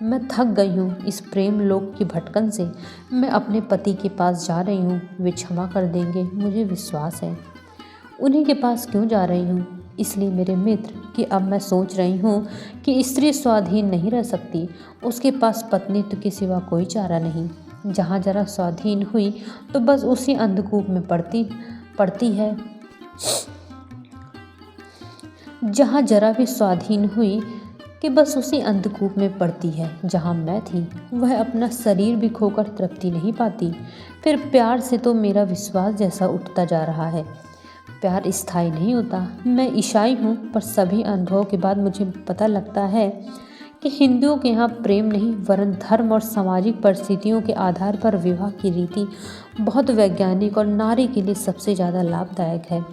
Speaker 1: मैं थक गई हूँ इस प्रेम लोक की भटकन से। मैं अपने पति के पास जा रही हूँ, वे क्षमा कर देंगे, मुझे विश्वास है। उन्हीं के पास क्यों जा रही हूँ? इसलिए मेरे मित्र कि अब मैं सोच रही हूँ कि स्त्री स्वाधीन नहीं रह सकती। उसके पास पत्नी के सिवा कोई चारा नहीं। जहाँ जरा स्वाधीन हुई तो बस उसी अंधकूप में पड़ती है। जहाँ जरा भी स्वाधीन हुई कि बस उसी अंधकूप में पड़ती है जहाँ मैं थी। वह अपना शरीर भी खोकर तृप्ति नहीं पाती। फिर प्यार से तो मेरा विश्वास जैसा उठता जा रहा है। प्यार स्थायी नहीं होता। मैं ईसाई हूँ, पर सभी अनुभव के बाद मुझे पता लगता है कि हिंदुओं के यहाँ प्रेम नहीं वरन धर्म और सामाजिक परिस्थितियों के आधार पर विवाह की रीति बहुत वैज्ञानिक और नारी के लिए सबसे ज़्यादा लाभदायक है।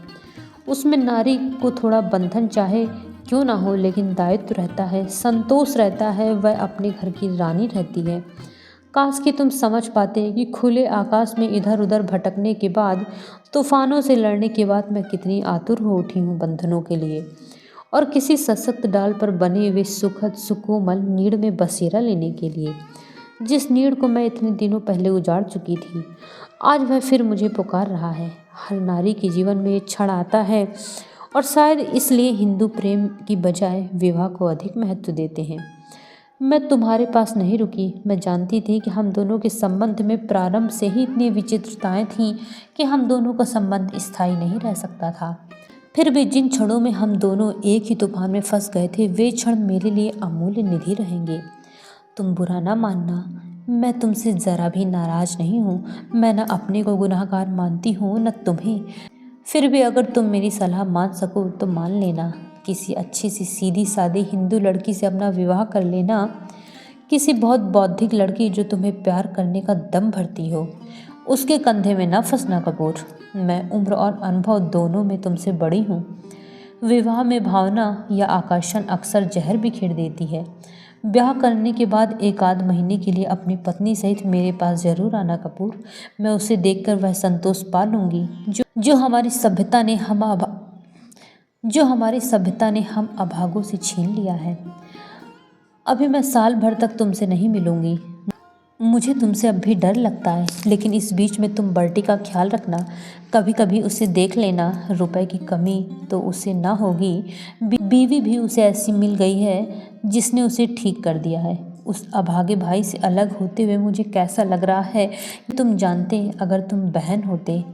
Speaker 1: उसमें नारी को थोड़ा बंधन चाहे क्यों ना हो, लेकिन दायित्व रहता है, संतोष रहता है, वह अपने घर की रानी रहती है। काश कि तुम समझ पाते कि खुले आकाश में इधर उधर भटकने के बाद, तूफानों से लड़ने के बाद मैं कितनी आतुर हो उठी हूँ बंधनों के लिए और किसी सशक्त डाल पर बने हुए सुखद सुकोमल नीड़ में बसेरा लेने के लिए। जिस नीड़ को मैं इतने दिनों पहले उजाड़ चुकी थी, आज वह फिर मुझे पुकार रहा है। हर नारी के जीवन में एक क्षण आता है और शायद इसलिए हिंदू प्रेम की बजाय विवाह को अधिक महत्व देते हैं। मैं तुम्हारे पास नहीं रुकी। मैं जानती थी कि हम दोनों के संबंध में प्रारंभ से ही इतनी विचित्रताएं थीं कि हम दोनों का संबंध स्थायी नहीं रह सकता था। फिर भी जिन क्षणों में हम दोनों एक ही तूफान में फंस गए थे, वे क्षण मेरे लिए अमूल्य निधि रहेंगे। तुम बुरा ना मानना, मैं तुमसे ज़रा भी नाराज़ नहीं हूँ। मैं न अपने को गुनहगार मानती हूँ न तुम्हें। फिर भी अगर तुम मेरी सलाह मान सको तो मान लेना। किसी अच्छी सी सीधी सादी हिंदू लड़की से अपना विवाह कर लेना। किसी बहुत बौद्धिक लड़की जो तुम्हें प्यार करने का दम भरती हो, उसके कंधे में न फंसना कपूर। मैं उम्र और अनुभव दोनों में तुमसे बड़ी हूँ। विवाह में भावना या आकर्षण अक्सर जहर बिखेर देती है। ब्याह करने के बाद एक आध महीने के लिए अपनी पत्नी सहित मेरे पास जरूर आना कपूर। मैं उसे देखकर वह संतोष पा लूँगी जो हमारी सभ्यता ने हम अभागों से छीन लिया है। अभी मैं साल भर तक तुमसे नहीं मिलूंगी। मुझे तुमसे अब भी डर लगता है, लेकिन इस बीच में तुम बर्टी का ख्याल रखना। कभी कभी उसे देख लेना। रुपए की कमी तो उसे ना होगी। बीवी भी उसे ऐसी मिल गई है जिसने उसे ठीक कर दिया है। उस अभागे भाई से अलग होते हुए मुझे कैसा लग रहा है तुम जानते। अगर तुम बहन होते।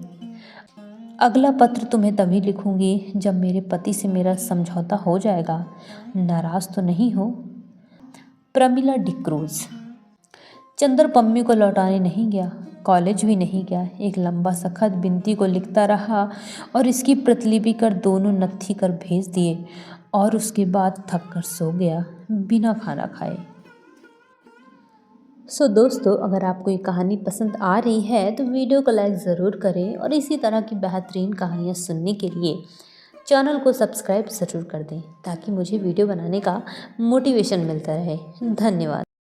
Speaker 1: अगला पत्र तुम्हें तभी लिखूंगी जब मेरे पति से मेरा समझौता हो जाएगा। नाराज तो नहीं हो? प्रमिला डिक्रूज। चंद्र पम्मी को लौटाने नहीं गया, कॉलेज भी नहीं गया। एक लंबा सा खत बिनती को लिखता रहा और इसकी प्रतिलिपि कर दोनों नत्थी कर भेज दिए और उसके बाद थक कर सो गया बिना खाना खाए। दोस्तों, अगर आपको ये कहानी पसंद आ रही है तो वीडियो को लाइक ज़रूर करें और इसी तरह की बेहतरीन कहानियाँ सुनने के लिए चैनल को सब्सक्राइब ज़रूर कर दें ताकि मुझे वीडियो बनाने का मोटिवेशन मिलता रहे। धन्यवाद।